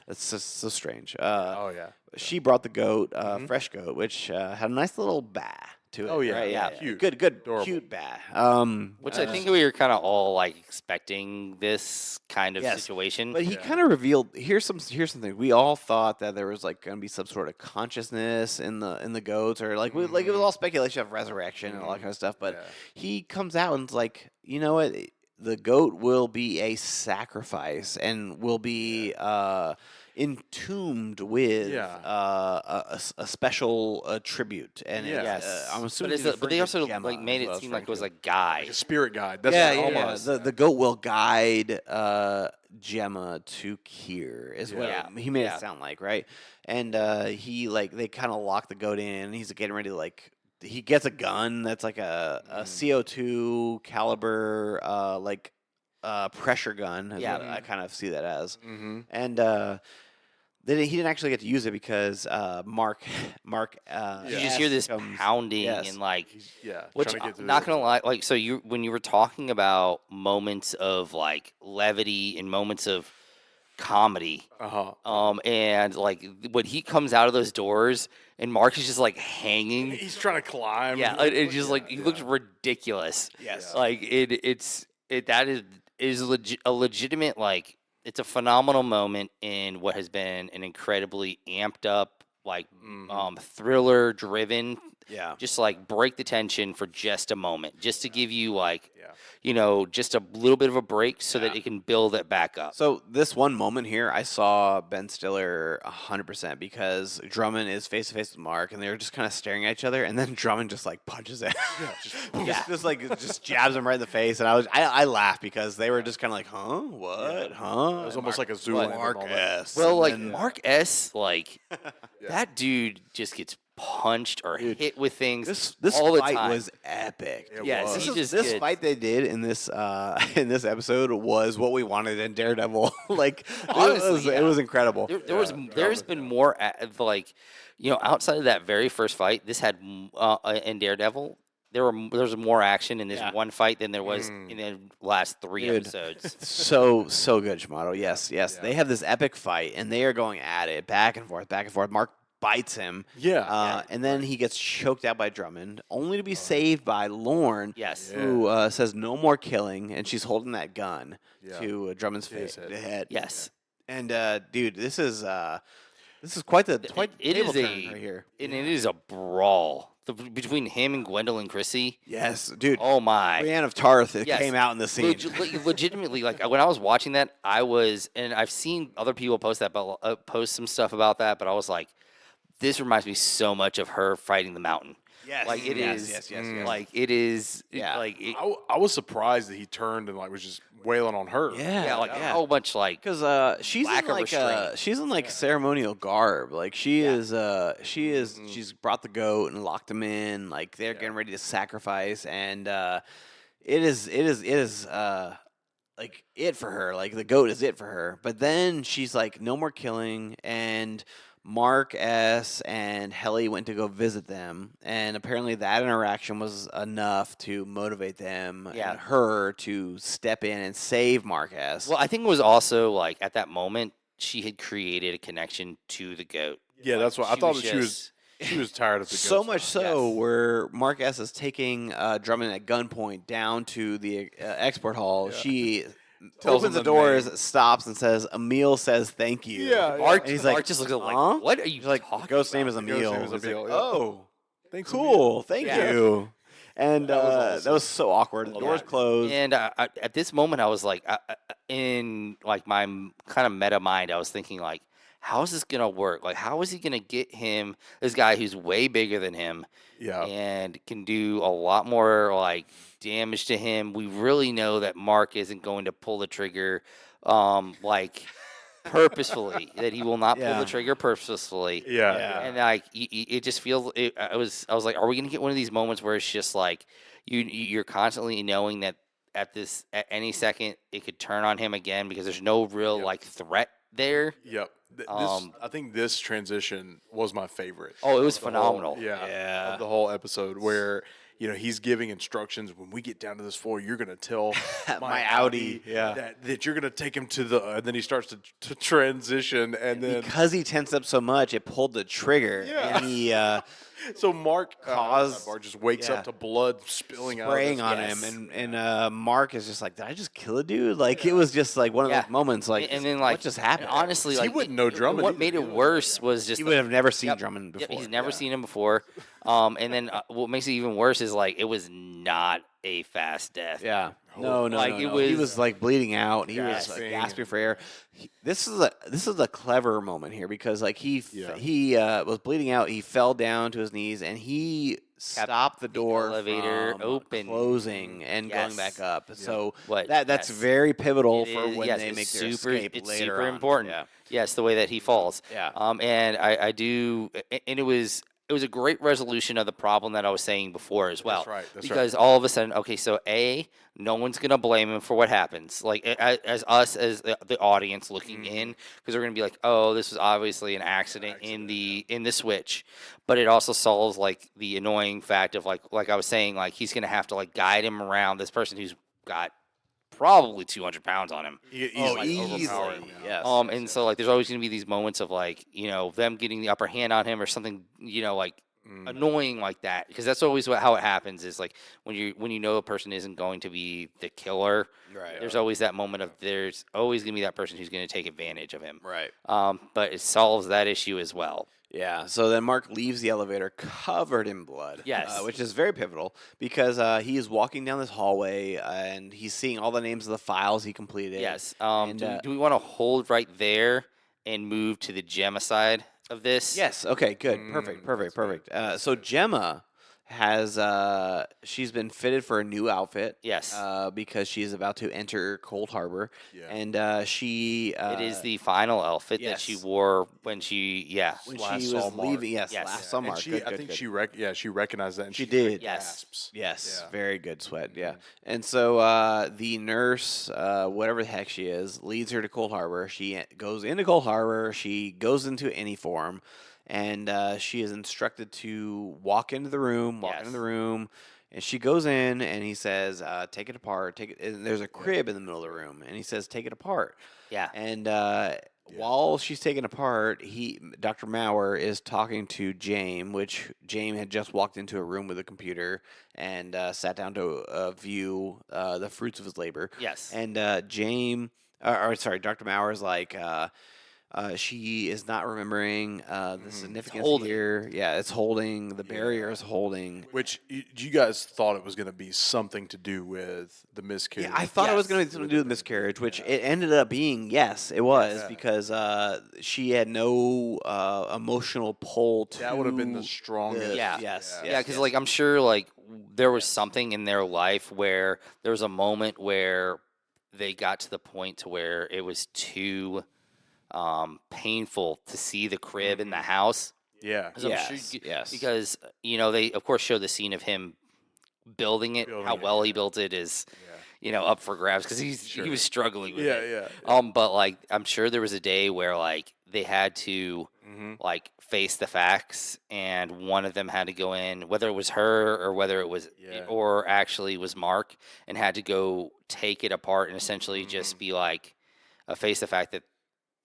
That's just so strange. Oh yeah. She brought the goat, fresh goat, which had a nice little bah to it. Oh, yeah, right? yeah, cute. Good, Adorable. cute bah. Which I think we were kind of all like expecting this kind of Yes, situation. But he kind of revealed here's something. We all thought that there was like going to be some sort of consciousness in the goats, or like it was all speculation of resurrection and all that kind of stuff. But he comes out and's like, you know what? The goat will be a sacrifice and will be entombed with a special tribute. And I'm assuming, but they also like made it seem like it was a guy. Like a spirit guide. That's almost. The goat will guide Gemma to Kier is what he made it sound like, right? And he like they kind of lock the goat in. And he's getting ready to like he gets a gun that's like a CO2 caliber pressure gun. Is what I kind of see that as. And then he didn't actually get to use it because Mark. You just hear this pounding and like, which trying to get through not the- gonna lie, like so when you were talking about moments of like levity and moments of comedy, and like when he comes out of those doors and Mark is just like hanging, He's trying to climb. it just like he looks ridiculous. Yes. Like that is a legitimate like. It's a phenomenal moment in what has been an incredibly amped up, like thriller driven. Yeah. Just like break the tension for just a moment, just to give you like, just a little bit of a break so that it can build it back up. So this one moment here, I saw Ben Stiller 100% because Drummond is face to face with Mark, and they're just kind of staring at each other, and then Drummond just like punches him, just jabs him right in the face, and I laughed because they were just kind of like, huh, what, huh? It was almost like a Mark Zoolander moment. S. Well, And like then- Mark S, like that dude just gets punched or Dude, hit with things this all the fight time. was epic. It Yes, was. he just This gets- fight they did in this in this episode was what we wanted in Daredevil. Like Honestly, it was incredible. There's been more like, outside of that very first fight, this had in Daredevil. There's more action in this Yeah. one fight than there was in the last 3 Dude. episodes. So good, Shamato. Yes. Yeah. They have this epic fight, and they are going at it back and forth, back and forth. Mark bites him, Yeah. and then he gets choked out by Drummond, only to be saved by Lorne, Yes. who says no more killing, and she's holding that gun Yeah. to Drummond's His head. Yes. And dude, this is quite the It table is turn a right here. and it is a brawl between him and Gwendolyn Christie. Yes, dude. Oh my! Brienne of Tarth Yes. came out in the scene. Legitimately, like when I was watching that, and I've seen other people post post some stuff about that, but I was like, this reminds me so much of her fighting the mountain. Yes, Like it is. yes. Like it is. Yeah. Like it, I was surprised that he turned and like was just wailing on her. like a whole bunch like Because she's Lack in of like restraint. she's in like ceremonial garb. Like she is she's brought the goat and locked him in. Like they're getting ready to sacrifice, and it is like it for her. Like the goat is it for her. But then she's like, no more killing, and Mark S. and Helly went to go visit them, and apparently that interaction was enough to motivate them and her to step in and save Mark S. Well, I think it was also like at that moment she had created a connection to the goat. Yeah, Like, that's what I thought that she was tired of the So ghost much stuff. so Yes. where Mark S. is taking Drummond at gunpoint down to the export hall. She Tells opens him the the doors, name. stops, and says, "Emil says thank you." Yeah, Mark, And he's Mark like, just looks at like, huh? what are you He's like, talking "Ghost name about? is Ghost Emil." name is He's like, Emil, yeah. "Oh, Thanks, cool, thank Yeah. you." And That was that was so awkward. The love doors that. closed. And at this moment, I was like, in like my kind of meta mind, I was thinking like, how is this gonna work? Like, how is he gonna get this guy who's way bigger than him, Yeah. and can do a lot more like damage to him? We really know that Mark isn't going to pull the trigger, like purposefully. That he will not pull Yeah. the trigger purposefully. Yeah. And like it just feels. I was like, are we gonna get one of these moments where it's just like you're constantly knowing that at any second it could turn on him again because there's no real Yep. like threat there. Yep. Um, I think this transition was my favorite. Oh, it was of the phenomenal. Whole, yeah. Yeah. Of the whole episode where he's giving instructions. When we get down to this floor, you're gonna tell My Audi, yeah. that you're gonna take him to the. And then he starts to transition, and then Because he tensed up so much, it pulled the trigger, Yeah. and he so Mark Caused- just wakes yeah. up to blood spilling out, spraying of on his him, and Mark is just like, "Did I just kill a dude?" Like it was just like one of Yeah. those moments, like, and then like what just happened? and honestly, He like wouldn't know Drummond What either. made it worse was just he would have never seen Yep. Drummond Yep, before. he's never seen him before. And then what makes it even worse is like it was not a fast death. Yeah. No. Like, no, it no. He was- was like bleeding out. He was Gasping gasping and- for air. This is a clever moment here because like he was bleeding out. He fell down to his knees and he stopped the door elevator from open. closing and going Yes. back up. So What- that's yes. very pivotal It for is- when yes, they it's make their super, escape it's later super on. important. Yeah. Yes, the way that he falls. Yeah. And I do, and it was a great resolution of the problem that I was saying before as well. right, that's right. because all of a sudden, okay, so no one's gonna blame him for what happens. Like as us as the audience looking in, because we're gonna be like, oh, this was obviously an accident in the switch, but it also solves like the annoying fact of like I was saying, like he's gonna have to like guide him around this person who's got probably 200 pounds on him. He's like easily. overpowering. Yes. And so like there's always going to be these moments of like them getting the upper hand on him or something like annoying like that, because that's always how it happens is like when you know a person isn't going to be the killer, Right. there's always that moment of there's always going to be that person who's going to take advantage of him. Right. But it solves that issue as well. Yeah, so then Mark leaves the elevator covered in blood. Yes. Which is very pivotal because he is walking down this hallway and he's seeing all the names of the files he completed. Yes. And, Do we want to hold right there and move to the Gemma side of this? Yes. Okay. Good. Perfect. So Gemma has she's been fitted for a new outfit Yes. because she's about to enter Cold Harbor, Yeah. and she It is the final outfit that she yes, wore when she, yeah. when Last she saw was Mark. leaving. Yes, Yes. last Yeah, and summer. she, Good, I good, think good. she recognized that, and She she like did. Yes. gasps. Yes, Yeah. very good sweat. Yeah, Mhm. and so the nurse, whatever the heck she is, leads her to Cold Harbor. She goes into Cold Harbor. She goes into any form, and she is instructed to walk into the room. Walk into the Yes. room, and she goes in, and he says, "Take it apart. Take it." And there's a Yeah. crib in the middle of the room, and he says, "Take it apart." Yeah. And Yeah. while she's taken apart, Dr. Maurer is talking to James, which James had just walked into a room with a computer and sat down to view the fruits of his labor. Yes. And James, or sorry, Dr. Maurer is like, she is not remembering the significance holding. here. Yeah, it's holding. The barrier Yeah. is holding. Which you guys thought it was going to be something to do with the Yeah, miscarriage? I thought it was going to Yes. be something to do with miscarriage, which Yeah. it ended up being. Yes, it was Yeah. because she had no emotional pull to. That would have been the strongest. Yeah. Yes. Yeah, because like I'm sure like there was something in their life where there was a moment where they got to the point to where it was too painful to see the crib in the house. Yeah. 'Cause I'm sure Yes. Yes. because they of course show the scene of him building it. Building How it, well he yeah. built it is Yeah. up for grabs because he Sure. was struggling with Yeah. it. Yeah. But like I'm sure there was a day where like they had to Mm-hmm. like face the facts, and one of them had to go in, whether it was her or whether it was Yeah. or actually was Mark, and had to go take it apart and essentially just be like face the fact that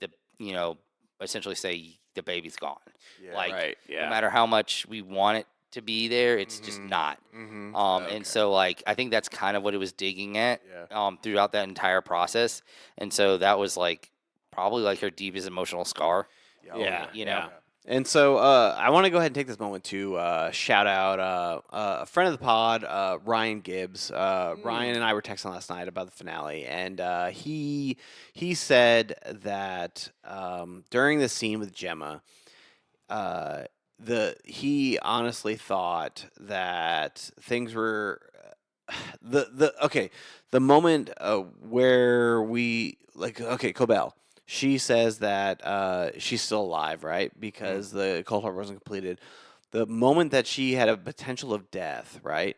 the essentially say the baby's gone. Yeah. Like Right. no Yeah. matter how much we want it to be there, it's just not. Mm-hmm. And so like I think that's kind of what it was digging at Yeah. throughout that entire process, and so that was like probably like her deepest emotional scar. Yeah. Yeah. You know? Yeah. And so I want to go ahead and take this moment to shout out a friend of the pod, Ryan Gibbs. Ryan and I were texting last night about the finale, and he said that during the scene with Gemma, uh, he honestly thought that things were the moment where we like Cobell. She says that she's still alive, right? Because the cold harbor wasn't completed. The moment that she had a potential of death, right?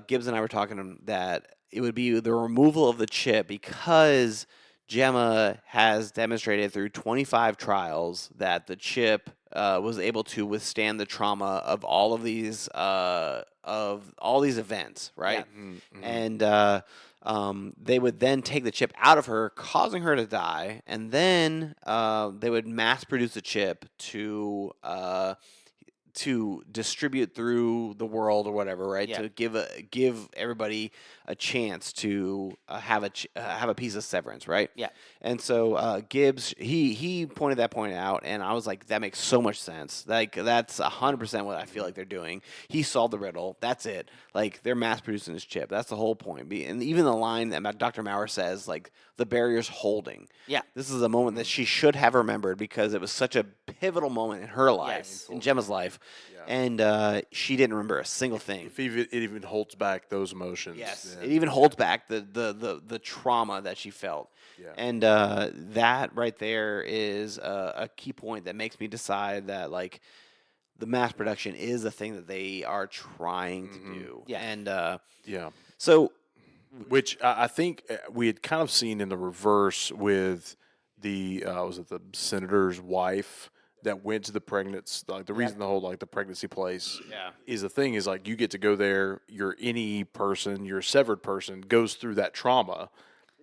Gibbs and I were talking that it would be the removal of the chip because Gemma has demonstrated through 25 trials that the chip was able to withstand the trauma of all these events, right? Mm-hmm. And they would then take the chip out of her, causing her to die, and then they would mass produce the chip to distribute through the world or whatever, right? Yeah. To give everybody a chance to have a piece of Severance, right? Yeah. And so Gibbs he pointed that point out, and I was like, that makes so much sense. Like that's 100% what I feel like they're doing. He solved the riddle. That's it. Like they're mass producing this chip. That's the whole point. And even the line that Dr. Maurer says, like the barrier's holding. Yeah. This is a moment that she should have remembered because it was such a pivotal moment in her life, Yes. in Gemma's life, Yeah. and she didn't remember a single thing. If it even holds back those emotions. Yes, then- it even holds back the trauma that she felt, Yeah. and that right there is a key point that makes me decide that like the mass production is a thing that they are trying to do. Yeah. And Yeah. so Which I think we had kind of seen in the reverse with the was it the senator's wife that went to the pregnancy, like the reason the whole like the pregnancy place Yeah. is the thing is like you get to go there, you're any person, you're a severed person goes through that trauma,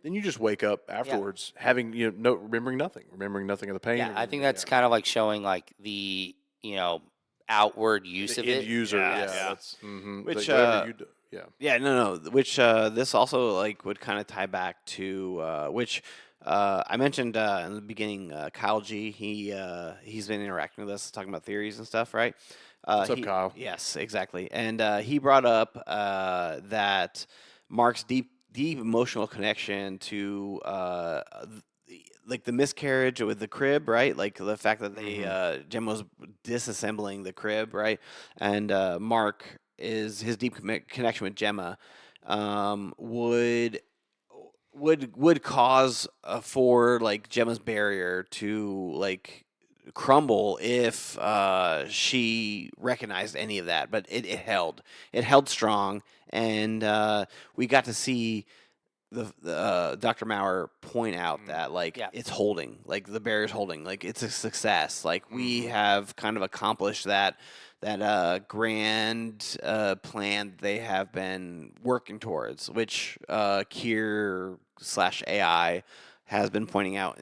then you just wake up afterwards having remembering nothing of the pain. Yeah, I think remembering- that's kind of like showing like the outward use the of end it. user. Yeah, Yeah, yeah. that's Which, whatever you do. Yeah. Yeah, no. Which this also like would kind of tie back to which I mentioned in the beginning. Kyle G. He's been interacting with us, talking about theories and stuff, right? What's up, Kyle? Yes, exactly. And he brought up that Mark's deep emotional connection to like the miscarriage with the crib, right? Like the fact that they Gemma was disassembling the crib, right? And Mark is his deep connection with Gemma, would cause for like Gemma's barrier to like crumble if she recognized any of that, but it held strong, and we got to see the Dr. Maurer point out that like Yeah. it's holding, like the barrier's holding, like it's a success. Like we have kind of accomplished that grand plan they have been working towards, which Kier slash AI has been pointing out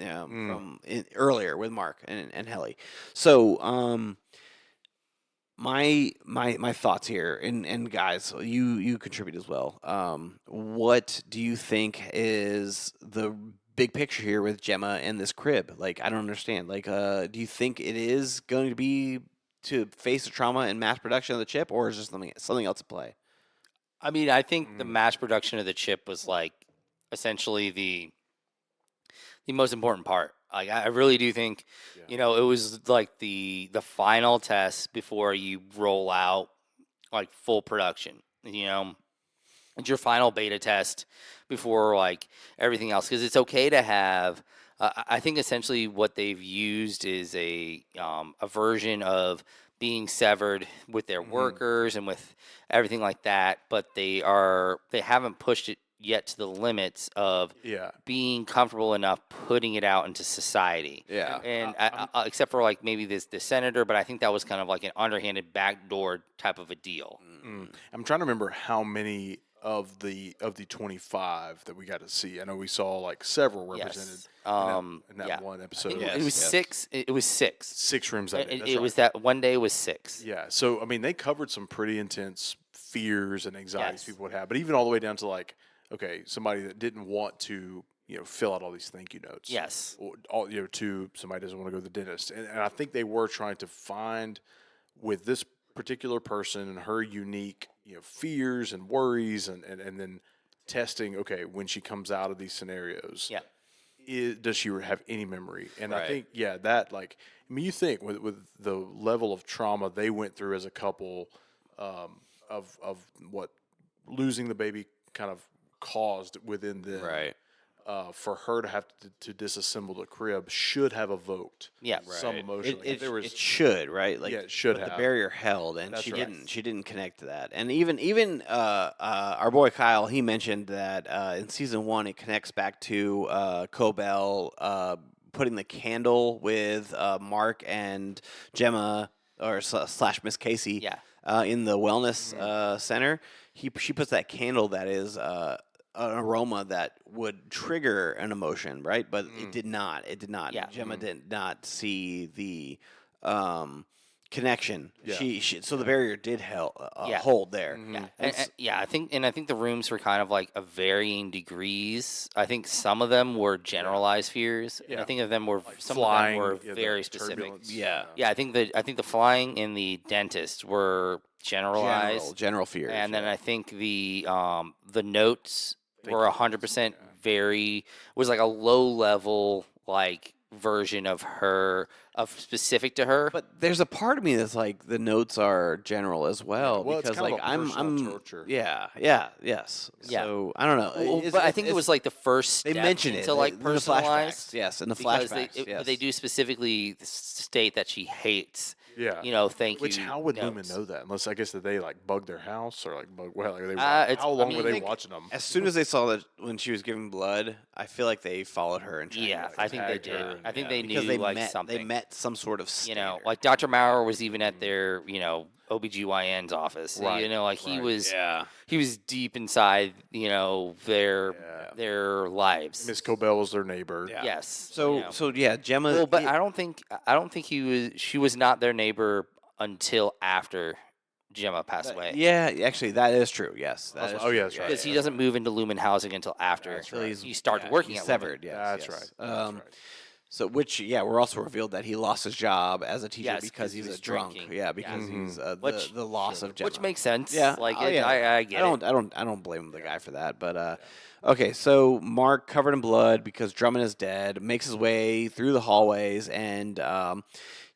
earlier with Mark and Helly. So my thoughts here, and guys, you contribute as well. What do you think is the big picture here with Gemma and this crib? Like, I don't understand. Like, do you think it is going to be to face the trauma and mass production of the chip, or is there something else at play? I mean, I think the mass production of the chip was like essentially the most important part. Like, I really do think, you know, it was like the final test before you roll out like full production. You know, it's your final beta test before like everything else, because it's okay to have. I think essentially what they've used is a version of being severed with their workers and with everything like that, but they haven't pushed it yet to the limits of Yeah. being comfortable enough putting it out into society. Yeah. And except for like maybe this senator, but I think that was kind of like an underhanded backdoor type of a deal. I'm trying to remember how many of the 25 that we got to see. I know we saw like several represented Yes. in that one I episode. think Yes, it was yes. 6. It was 6. 6 rooms. That It, that's it right. was that one day was 6. Yeah. So I mean, they covered some pretty intense fears and anxieties Yes. people would have, but even all the way down to like, okay, somebody that didn't want to, fill out all these thank you notes. Yes. Or all, to somebody doesn't want to go to the dentist, and I think they were trying to find with this particular person and her unique, fears and worries, and then testing. Okay, when she comes out of these scenarios, Yeah. does she have any memory? And I Right. think, that like, I mean, you think with the level of trauma they went through as a couple, of what losing the baby kind of caused within them, Right. for her to have to disassemble the crib should have evoked Yeah. some Right. emotion. Like, if there was, It should, right? Like, Yeah, it should but the have. barrier held, and That's she right. didn't. She didn't connect to that. And even our boy Kyle, he mentioned that in season 1, it connects back to Cobell putting the candle with Mark and Gemma, or slash Miss Casey, Yeah. in the wellness center. She puts that candle that is an aroma that would trigger an emotion, right? But it did not. It did not. Yeah. Gemma did not see the connection. Yeah. She so the barrier did Yeah. hold there. Yeah, And s- I think the rooms were kind of like of varying degrees. I think some of them were generalized fears, and I Yeah. think of them were like some flying, of them were the very specific. turbulence, Yeah. Yeah, I think the flying and the dentist were generalized, general fears. and then yeah. I think the notes were 100% very was like a low level like version of specific to her. But there's a part of me that's like the notes are general as well, well, it's because kind of like a personal I'm torture. yes. Yeah. So I don't know. Well, but I think it was like the first they step mention into it like in the personalized. flashbacks. Yes, in the Because flashbacks. yes. but they do specifically state that she hates. Yeah. Thank Which you. how would Lumen notes. know that? Unless I guess that they like bug their house or like bug. Well, like, I how long were mean, they think- watching them? As soon as they saw that when she was giving blood, I feel like they followed her and tried to, Yeah, like, I think they tagged her did. and- I think yeah. they because knew they like met something. they met some sort of standard. Like Dr. Maurer was even at their OBGYN's office. Right, Like he right. was yeah. he was deep inside their Yeah. their lives. Miss Cobell was their neighbor. Yeah. Yes. So yeah, Gemma. Well, but I don't think she was not their neighbor until after Gemma passed away. Yeah, actually, that is true. Yes. That is Oh, yeah, true, that's right. Because he doesn't move into Lumen housing until after Until he starts working he's at severed. Lumen. Yes, That's yes. right. That's right. So, we're also revealed that he lost his job as a teacher Yes, because 'cause he's he's a drunk. drinking. Yeah, because Mhm. he's Which- the loss of Gemma. Which makes sense. Yeah, Like oh, yeah. I get it. I don't blame the guy for that. But okay, so Mark covered in blood because Drummond is dead, makes his way through the hallways, and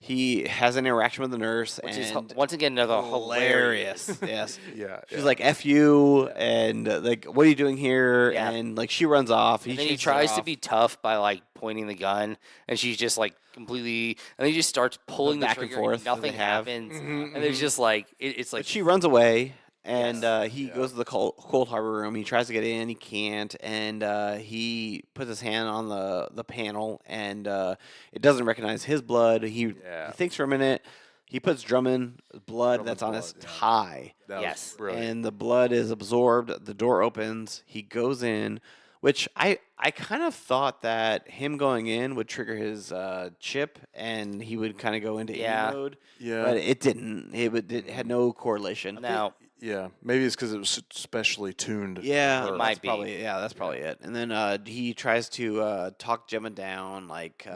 he has an interaction with the nurse, which is and once again another hilarious. hilarious. Yes. Yeah, She's yeah. like, "F you," and like, "What are you doing here?" Yeah. And like, she runs off. He And then he chases her tries to off. be tough by like pointing the gun, and she's just like completely. And then he just starts pulling the back and trigger, forth and that they nothing have. happens. Mhm, And there's mhm. just like it's But like she runs away, and Yes. he Yeah. goes to the cold harbor room. He tries to get in, he can't, and he puts his hand on the panel, and it doesn't recognize his blood. He Yeah. thinks for a minute. He puts Drummond's blood Drummond's that's on his blood, yeah. tie, That was Yes. brilliant. and the blood is absorbed. The door opens. He goes in, which I kind of thought that him going in would trigger his chip, and he would kind of go into Yeah. indie mode. Yeah. But it didn't. It had no correlation. now. Yeah. Maybe it's because it was specially tuned. for Yeah, her. It might that's be. probably that's probably it. And then he tries to talk Gemma down, like,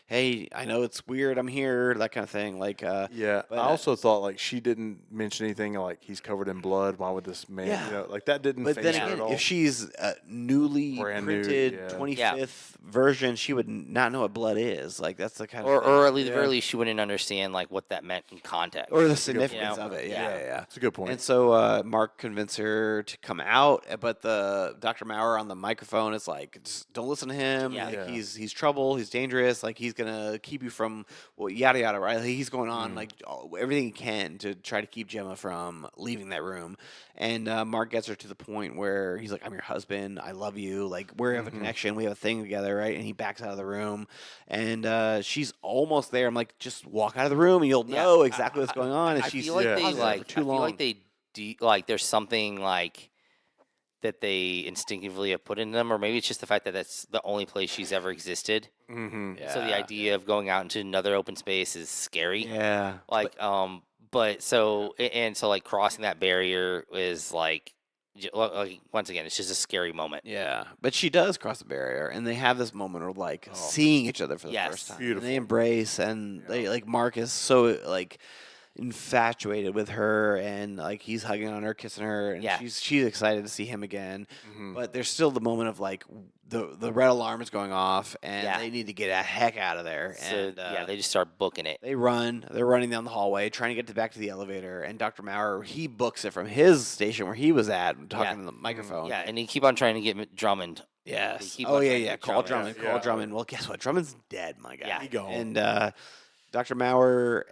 "Hey, I know it's weird. I'm here," that kind of thing. Like, Yeah, but, I also thought like she didn't mention anything like he's covered in blood. Why would this man? Yeah. You know, like that didn't but phase then her again, at all. if she's newly Brand new, printed yeah. 25th version, she would not know what blood is. Like, that's the kind of Or, thing. or at least, Yeah. very least, she wouldn't understand like what that meant in context. Or the good significance point. of it. Yeah. Yeah. It's a good point. And so Mark convinced her to come out, but the Dr. Maurer on the microphone is like, "Just don't listen to him. Yeah. Like, Yeah. he's trouble. He's dangerous. Like, he's gonna keep you from yada yada. Right? Like, he's going on like everything he can to try to keep Gemma from leaving that room. And Mark gets her to the point where he's like, "I'm your husband. I love you. Like, we have a connection. We have a thing together, right?" And he backs out of the room, and she's almost there. I'm like, "Just walk out of the room, and you'll Yeah. know exactly what's going on." And I she's feel like Yeah. they positive like. for too I feel long. like they like. There's something like that they instinctively have put in them, or maybe it's just the fact that that's the only place she's ever existed. Mm-hmm. Yeah. So the idea of going out into another open space is scary. Yeah. Like, but so and so like crossing that barrier is like, like once again, it's just a scary moment. Yeah, but she does cross the barrier, and they have this moment of like Oh. seeing each other for the Yes. first time. And Beautiful. they embrace, and they like Mark is so like infatuated with her, and like he's hugging on her, kissing her, and Yeah. she's excited to see him again. Mhm. But there's still the moment of like the red alarm is going off, and Yeah. they need to get a heck out of there. So And yeah, they just start booking it. they run. They're running down the hallway, trying to get back to the elevator. And Dr. Maurer, he books it from his station where he was at, talking Yeah. to the microphone. Yeah, and they keep on trying to get Drummond. Yes. keep Oh on yeah, trying to yeah. get Call Drummond. Drummond. Yeah. Call Drummond. Well, guess what? Drummond's dead, my guy. Yeah. He gone. And Dr. Maurer,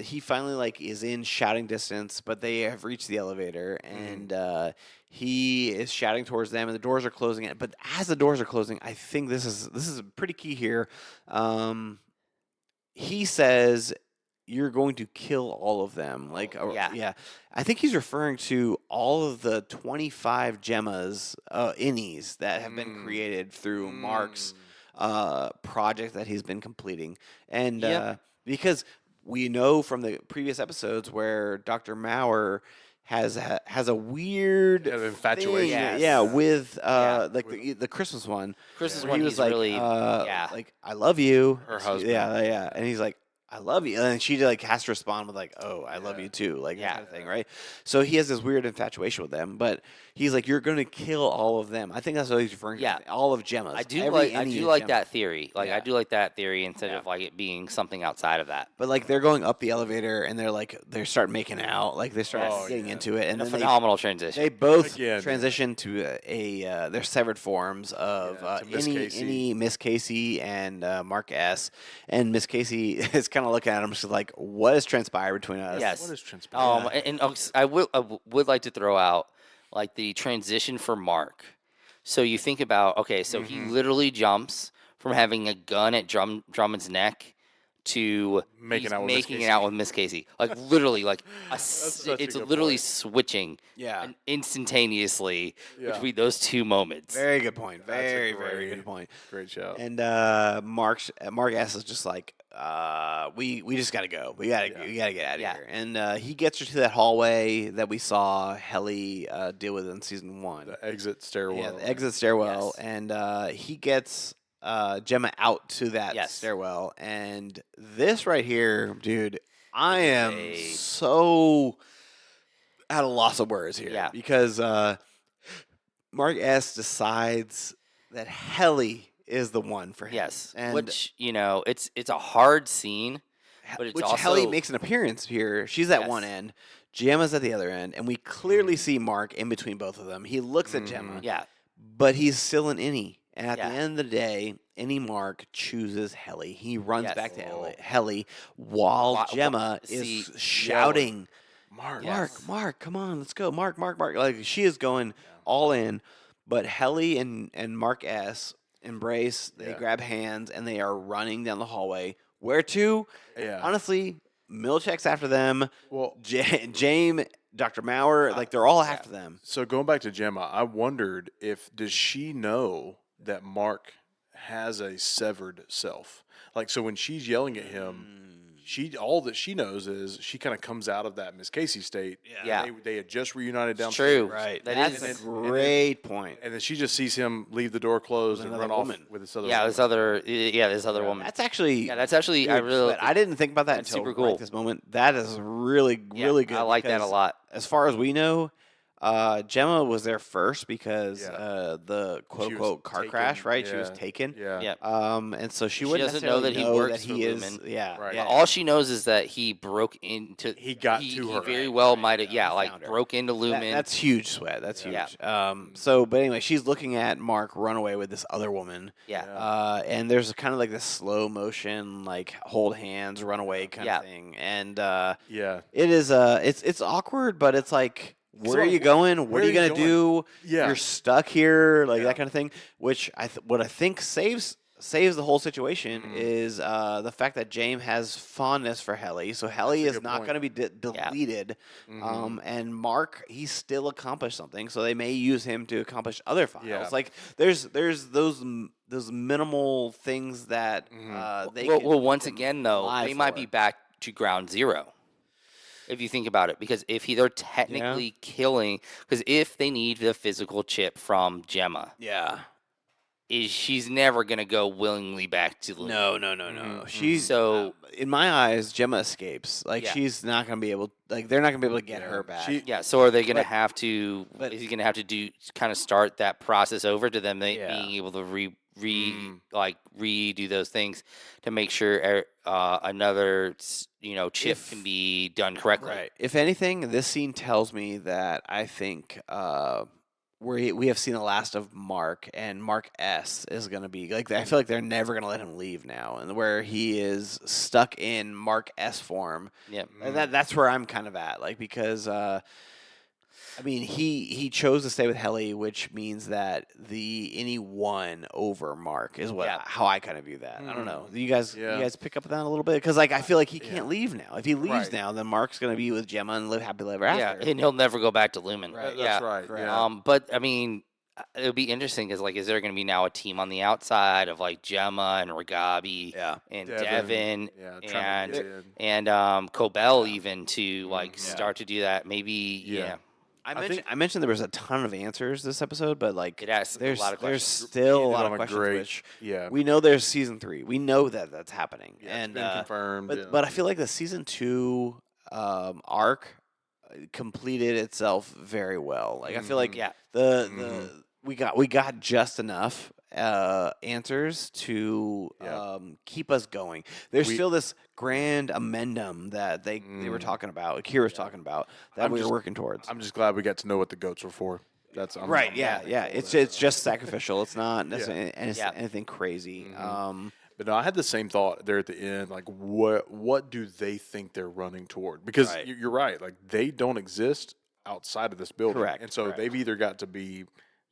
he finally like is in shouting distance, but they have reached the elevator, and he is shouting towards them, and the doors are closing. It. But as the doors are closing, I think this is pretty key here. He says, "You're going to kill all of them." Like, yeah. I think he's referring to all of the 25 gemmas, innies that have been created through Mark's project that he's been completing, and Yep. because we know from the previous episodes where Dr. Maurer has a weird Kind of infatuation. thing, Yes. with Yeah. like the Christmas one. Christmas Where one, he was he's like, really yeah. like, "I love you," Her husband. Yeah, and he's like, "I love you," and she like has to respond with like, "Oh, I love Yeah. you too," like Yeah. that kind of thing, right? So he has this weird infatuation with them, but he's like, "You're going to kill all of them." I think that's what he's referring Yeah. to. All of Gemma's. I do Every like innie is that Gemma. theory. Like Yeah. I do like that theory instead Yeah. of like it being something outside of that. But like they're going up the elevator and they start making out, like they start Oh, getting yeah. into it, and A then phenomenal transition. they both Again, yeah. transition to their severed forms of Yeah, to Miss Casey. Miss Casey and Mark S. And Miss Casey is kind of looking at him, she's like, "What has transpired between us?" Yes. What is transpiring? And I would like to throw out like the transition for Mark. So you think about so he literally jumps from having a gun at Drummond's neck to Making he's out with Miss making it Casey. out with Miss Casey. Like literally, like such a it's good literally point. switching Yeah. instantaneously Yeah. between those two moments. Very good point. That's a Very, very great- good point. Great show. And Mark S is just like, we just gotta go. We gotta get out of Yeah. here. And he gets her to that hallway that we saw Helly deal with in season 1. The exit stairwell. Yeah, the exit stairwell, Yes. and he gets Gemma out to that Yes. stairwell. And this right here, dude, I am a- so at a loss of words here. Yeah. Because Mark S decides that Helly is the one for him. Yes, and which it's a hard scene But it's which Helly also makes an appearance here. She's at one yes, end, Gemma's at the other end, and we clearly see Mark in between both of them. He looks at Gemma, yeah, but he's still an innie. And at the yeah, end of the day, Innie Mark chooses Helly. He runs yes. back to Helly while Gemma See, is shouting, Mark. Mark, yes, Mark, come on, let's go. Mark, Mark, Mark. Like she is going all in. But Helly and Mark S embrace, they Yeah. grab hands, and they are running down the hallway. Where to? Yeah. Honestly, Milchick's after them. Well, James, Dr. Maurer, like they're all yeah. after them. so going back to Gemma, I wondered if does she know that Mark has a severed self? Like, so when she's yelling at him, all that she knows is she kind of comes out of that Miss Casey state. Yeah. They had just reunited It's downstairs. true. Right. That That's is- a great point. And then she just sees him leave the door closed and Another run off woman. with this other. Yeah, woman. this other woman. That's actually Yeah, that's actually I huge, really but I didn't think about that that's until super right cool. this moment. That is really, Yeah, really good. I like that a because lot. As far as we know, Gemma was there first because Yeah. the quote She was unquote car taken, crash, right? She was yeah. taken. Yeah. Yeah. And so she She wouldn't doesn't know necessarily that he know works that for he is. Lumen. Yeah, Right. yeah. All she knows is that he broke into. He got to He her. very Right, well right, might have. yeah, Yeah, he like found her. broke into Lumen. That's huge, Sweat. That's Yeah. huge. But anyway, she's looking at Mark run away with this other woman. yeah. And there's kind of like this slow motion, like hold hands, run away kind Yeah. of thing. And Yeah. it is it's awkward, but it's like, where are like, you going? What where are you are you gonna do? Yeah. You're stuck here, like Yeah. that kind of thing. Which what I think saves the whole situation Mhm. is the fact that James has fondness for Helly, so Helly a is good not point. going to be deleted. Mhm. And Mark, he still accomplished something, so they may use him to accomplish other files. Yeah. Like there's those minimal things that they well, can, well, once can again, though, lie they might for. be back to ground zero. If you think about it, because if they're technically killing, because if they need the physical chip from Gemma, Yeah. she's never gonna go willingly back to Lumen. No. Mhm. She's So- in my eyes, Gemma escapes. Like Yeah. she's not gonna be able. Like they're not gonna be able to get Yeah. her back. Yeah, so are they going to But- have to? but- Is he going to have to do kind of start that process over to them Yeah. being able to Mm. redo those things to make sure another chip If- can be done correctly? Right. If anything, this scene tells me that I think we have seen the last of Mark, and Mark S is going to be like. I feel like they're never going to let him leave now, and where he is stuck in Mark S form. Yep. And that's where I'm kind of at, like because. I mean, he chose to stay with Helly, which means that any one over Mark is Yeah. how I kind of view that. I don't know. Do you guys Yeah. you guys pick up on that a little bit? Because like I feel like he Yeah. can't leave now. If he leaves Right. now, then Mark's gonna be with Gemma and live happily ever Yeah, after. and he'll never go back to Lumen. Right. That's Yeah. right. Correct. Yeah. But I mean, it'll be interesting because is there going to be now a team on the outside of like Gemma and Ragabi Yeah. and Devin, Devin yeah, trying to get in. and Cobell even to like Yeah. start to do that? Maybe Yeah. I mentioned there was a ton of answers this episode, but like It has a there's lot of there's questions. still a Ended lot on of a questions. great- Which Yeah. we know there's season 3. We know that that's happening, Yeah, and it's been confirmed. But yeah. but I feel like the season 2 arc completed itself very well. Like I feel like Yeah. the we got just enough answers to Yeah. keep us going. There's We- still this grand amendum that they were talking about, Kira's talking about, that I'm we just- were working towards. I'm just glad we got to know what the goats were for. I'm Right? I'm Yeah. thankful It's that- it's just sacrificial. It's not necessarily Yeah. anything crazy. But no, I had the same thought there at the end. Like, what do they think they're running toward? Because Right. you're right. Like, they don't exist outside of this building, Correct, and so correct. they've either got to be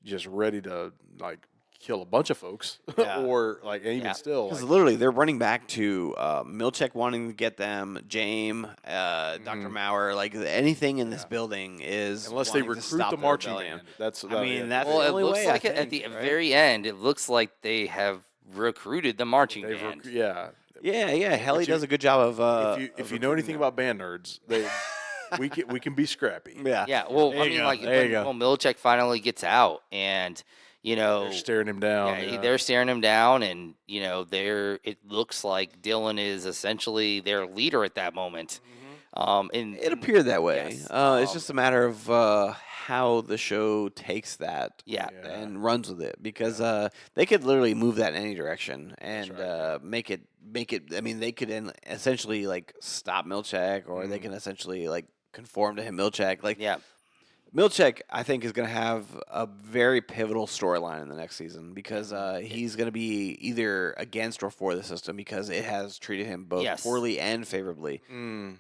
just ready to like kill a bunch of folks, Yeah. or like and even Yeah. still, Because like, literally, they're running back to Milchick wanting to get them, James, Dr. Maurer, like anything in this building is unless they wanting to recruit stop the the marching rebellion. band. That's I mean, that's Well, the it only looks way, I like at think, the right? very end, it looks like they have recruited the marching they've band. yeah. Yeah. Helly But you- does a good job of. If you know anything about band nerds, we can be scrappy. yeah, Yeah, well, There I you mean, go, like there you go. when Milchick finally gets out, and They're staring him down. yeah, they're staring him down, and it looks like Dylan is essentially their leader at that moment. It appeared that way. yes, It's just a matter of how the show takes that yeah, Yeah. and runs with it because they could literally move that in any direction and right, yeah. make it. I mean, they could essentially like stop Milchek, or they Mhm. can essentially like conform to him Milchek. Like yeah, Milchek, I think, is going to have a very pivotal storyline in the next season because It- he's going to be either against or for the system because it has treated him both yes. poorly and favorably. Mhm.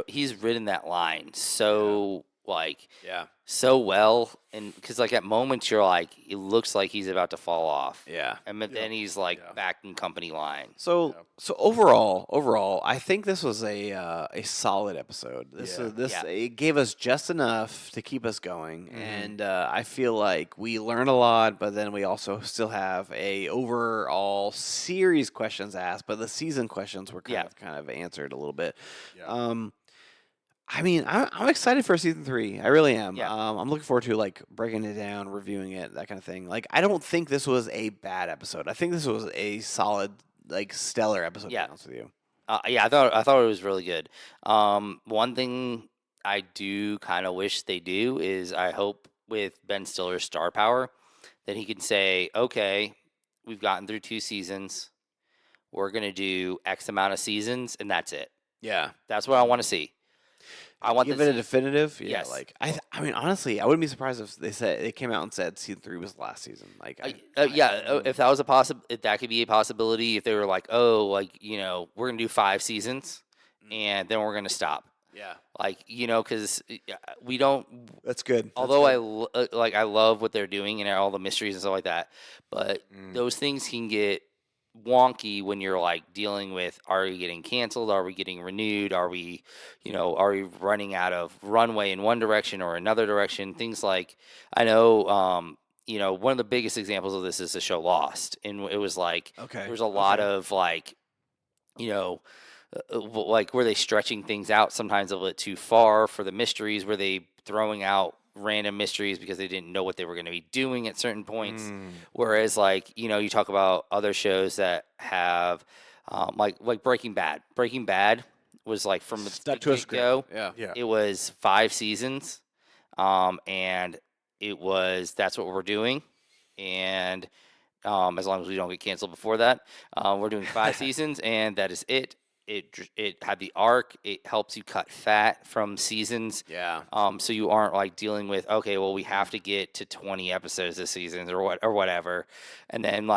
He's written that line so like Yeah, so well, and because like at moments you're like it looks like he's about to fall off, yeah. but Yeah. then he's like Yeah. back in company line. So Yeah. so overall, I think this was a solid episode. Yeah. It gave us just enough to keep us going, Mhm. and I feel like we learned a lot. But then we also still have a overall series questions asked, but the season questions were Yeah. kind of answered a little bit. Yeah. I mean, I'm excited for season 3. I really am. Yeah. I'm looking forward to like breaking it down, reviewing it, that kind of thing. Like, I don't think this was a bad episode. I think this was a solid, like, stellar episode. To be Yeah. honest with you. Yeah, I thought it was really good. One thing I do kind of wish they do is I hope with Ben Stiller's star power that he can say, okay, we've gotten through 2 seasons. We're gonna do X amount of seasons, and that's it. Yeah. That's what I want to see. I want Give this. it a definitive. Yeah. Yes. Like, I mean, honestly, I wouldn't be surprised if they came out and said season 3 was last season. Like, If that was if that could be a possibility, if they were like, oh, like we're gonna do 5 seasons, and then we're gonna stop. yeah. Like because we don't. That's good. Although I love what they're doing and all the mysteries and stuff like that, but those things can get wonky when you're like dealing with: are we getting canceled? Are we getting renewed? Are we running out of runway in one direction or another direction? Things like I know. One of the biggest examples of this is the show Lost, and it was like Okay. there was a lot of like you know like were they stretching things out sometimes a little bit too far for the mysteries? Were they throwing out random mysteries because they didn't know what they were going to be doing at certain points? Whereas like you talk about other shows that have like Breaking Bad. Breaking Bad was like from Stuck the to a get script. go. Yeah. Yeah. It was 5 seasons, and that's what we're doing, and as long as we don't get canceled before that. We're doing 5 seasons, and that is it. It had the arc. It helps you cut fat from seasons. Yeah. So you aren't like dealing with okay, well we have to get to 20 episodes this season or whatever, and then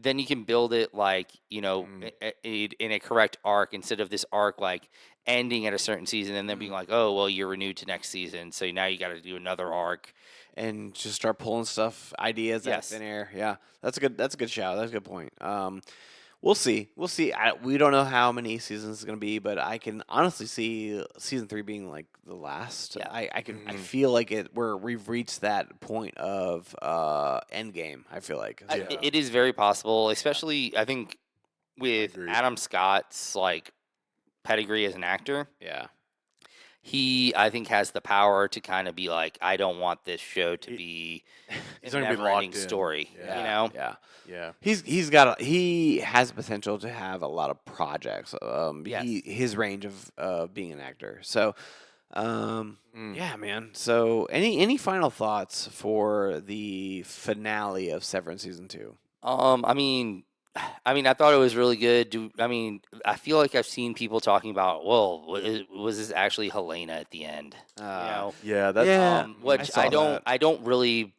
then you can build it like in a correct arc instead of this arc like ending at a certain season and then being like, oh well you're renewed to next season, so now you got to do another arc. And just start pulling ideas out of Yes. thin air. Yeah, that's a good shout. That's a good point. We'll see. We'll see. We don't know how many seasons it's going to be, but I can honestly see season 3 being like the last. Yeah. I can. I feel like we've reached that point of end game. I feel like. It is very possible, especially I think with agree. Adam Scott's like pedigree as an actor. Yeah. He, I think, has the power to kind of be like, I don't want this show to be He's a not gonna be never-ending locked in. story. Yeah. Yeah. Yeah. He has potential to have a lot of projects. Yes. His range of being an actor. So, yeah, man. So, any final thoughts for the finale of Severance season 2? I thought it was really good. I feel like I've seen people talking about, well, was this actually Helena at the end? Yeah. That's Yeah. Which saw that. I don't really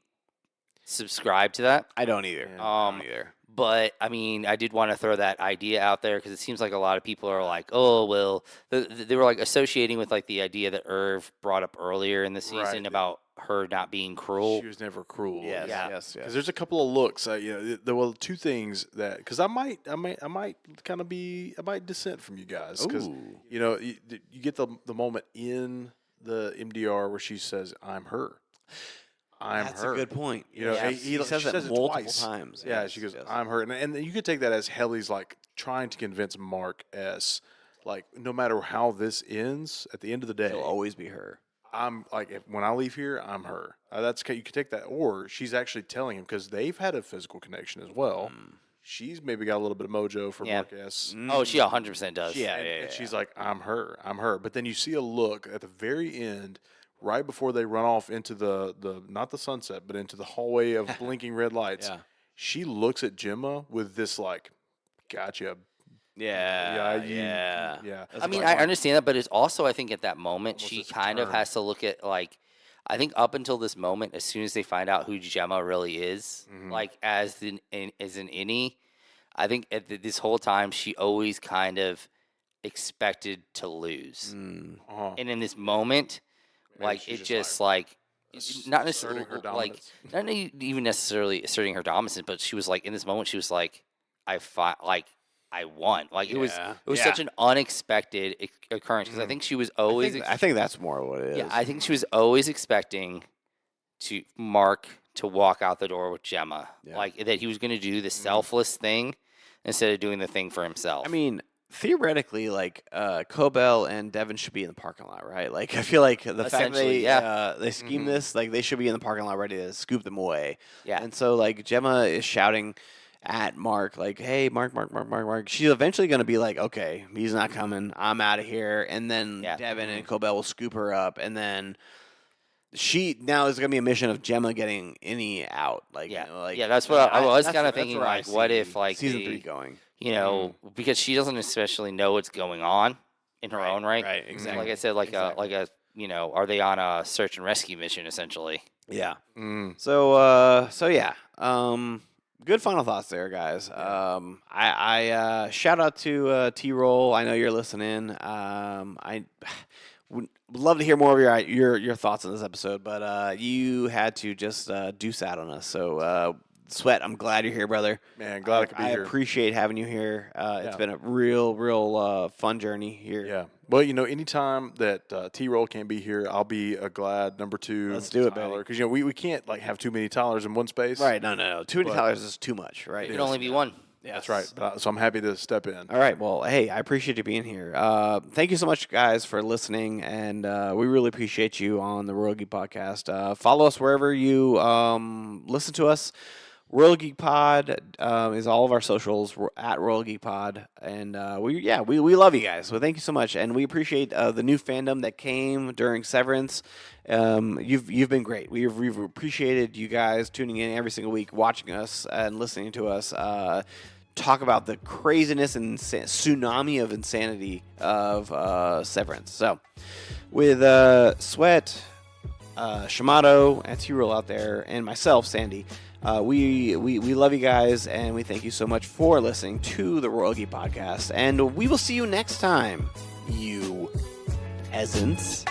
subscribe to that. I don't either. Yeah. I don't either. But I did want to throw that idea out there because it seems like a lot of people are like, oh, well, they were like associating with like the idea that Irv brought up earlier in the season Right. about her not being cruel. She was never cruel. Yes. Yeah. Yes. Because Yes. there's a couple of looks. There were two things that because I might kind of I might dissent from you guys because Ooh. you get the moment in the MDR where she says, "I'm her." That's her. a good point. Yeah. He says she it says it multiple twice. times. Yeah, Yes, she goes, yes. "I'm her," and you could take that as Helly's like trying to convince Mark S. Like no matter how this ends, at the end of the day, She'll always be her. I'm like when I leave here, I'm her. You could take that, or she's actually telling him because they've had a physical connection as well. she's maybe got a little bit of mojo for Yeah. Marquez. Oh, she 100% does. Yeah, And she's like, I'm her. But then you see a look at the very end, right before they run off into the not the sunset, but into the hallway of blinking red lights. Yeah. She looks at Gemma with this like, gotcha. Yeah, Yeah. That's I mean, a I good understand that, but it's also, I think, at that moment, Almost she as a kind of turn. has to look at, like, I think up until this moment, as soon as they find out who Gemma really is, like, as an innie, I think this whole time she always kind of expected to lose. Uh-huh. And in this moment, Maybe like, she's it just, just, like, not necessarily, asserting her like, dominance. not even necessarily asserting her dominance, but she was, like, in this moment, she was like, I won. Like it was Yeah. such an unexpected occurrence because I think she was always I think that's more what it is. yeah, I think she was always expecting to Mark to walk out the door with Gemma. Yeah. Like that he was going to do the selfless thing instead of doing the thing for himself. I mean, theoretically, like Cobell and Devin should be in the parking lot, right? Like I feel like the fact Essentially, they scheme this, like they should be in the parking lot ready to scoop them away. Yeah. And so like Gemma is shouting at Mark, like, "Hey, Mark." She's eventually going to be like, "Okay, he's not coming. I'm out of here." And then Yeah. Devin and Cobell will scoop her up, and then now is going to be a mission of Gemma getting Innie out. Like, Yeah. you know, like Yeah, that's what I was that's kind of that's thinking. where I Like, what see if like season 3 going? you know, because she doesn't especially know what's going on in her own right. Right, exactly. Like I said, like Exactly. a you know, are they on a search and rescue mission essentially? Yeah. Mm. So yeah. Good final thoughts there, guys. I shout out to T-Roll. I know you're listening. I would love to hear more of your thoughts on this episode, but you had to just deuce out on us. So Sweat, I'm glad you're here, brother. Man, glad I could be here. I appreciate having you here. It's been a real fun journey here. Yeah. Well, you know, anytime that T-Roll can't be here, I'll be a glad number 2. Let's do it, baby. Because, you know, we can't, like, have too many Tylers in one space. Right. No. Too many But- Tylers is too much, right? It can only be one. Yeah, That's right. So I'm happy to step in. All right. Well, hey, I appreciate you being here. Thank you so much, guys, for listening, and we really appreciate you on the Royal Geek Podcast. Follow us wherever you listen to us. Royal Geek Pod is all of our socials. We're at Royal Geek Pod, and we love you guys. So thank you so much, and we appreciate the new fandom that came during Severance. You've been great. We've appreciated you guys tuning in every single week, watching us and listening to us talk about the craziness and tsunami of insanity of Severance. So with Sweat, Shamato, and T-Roll out there, and myself, Sandy. We love you guys, and we thank you so much for listening to the Royal Geek Podcast. And we will see you next time, you peasants.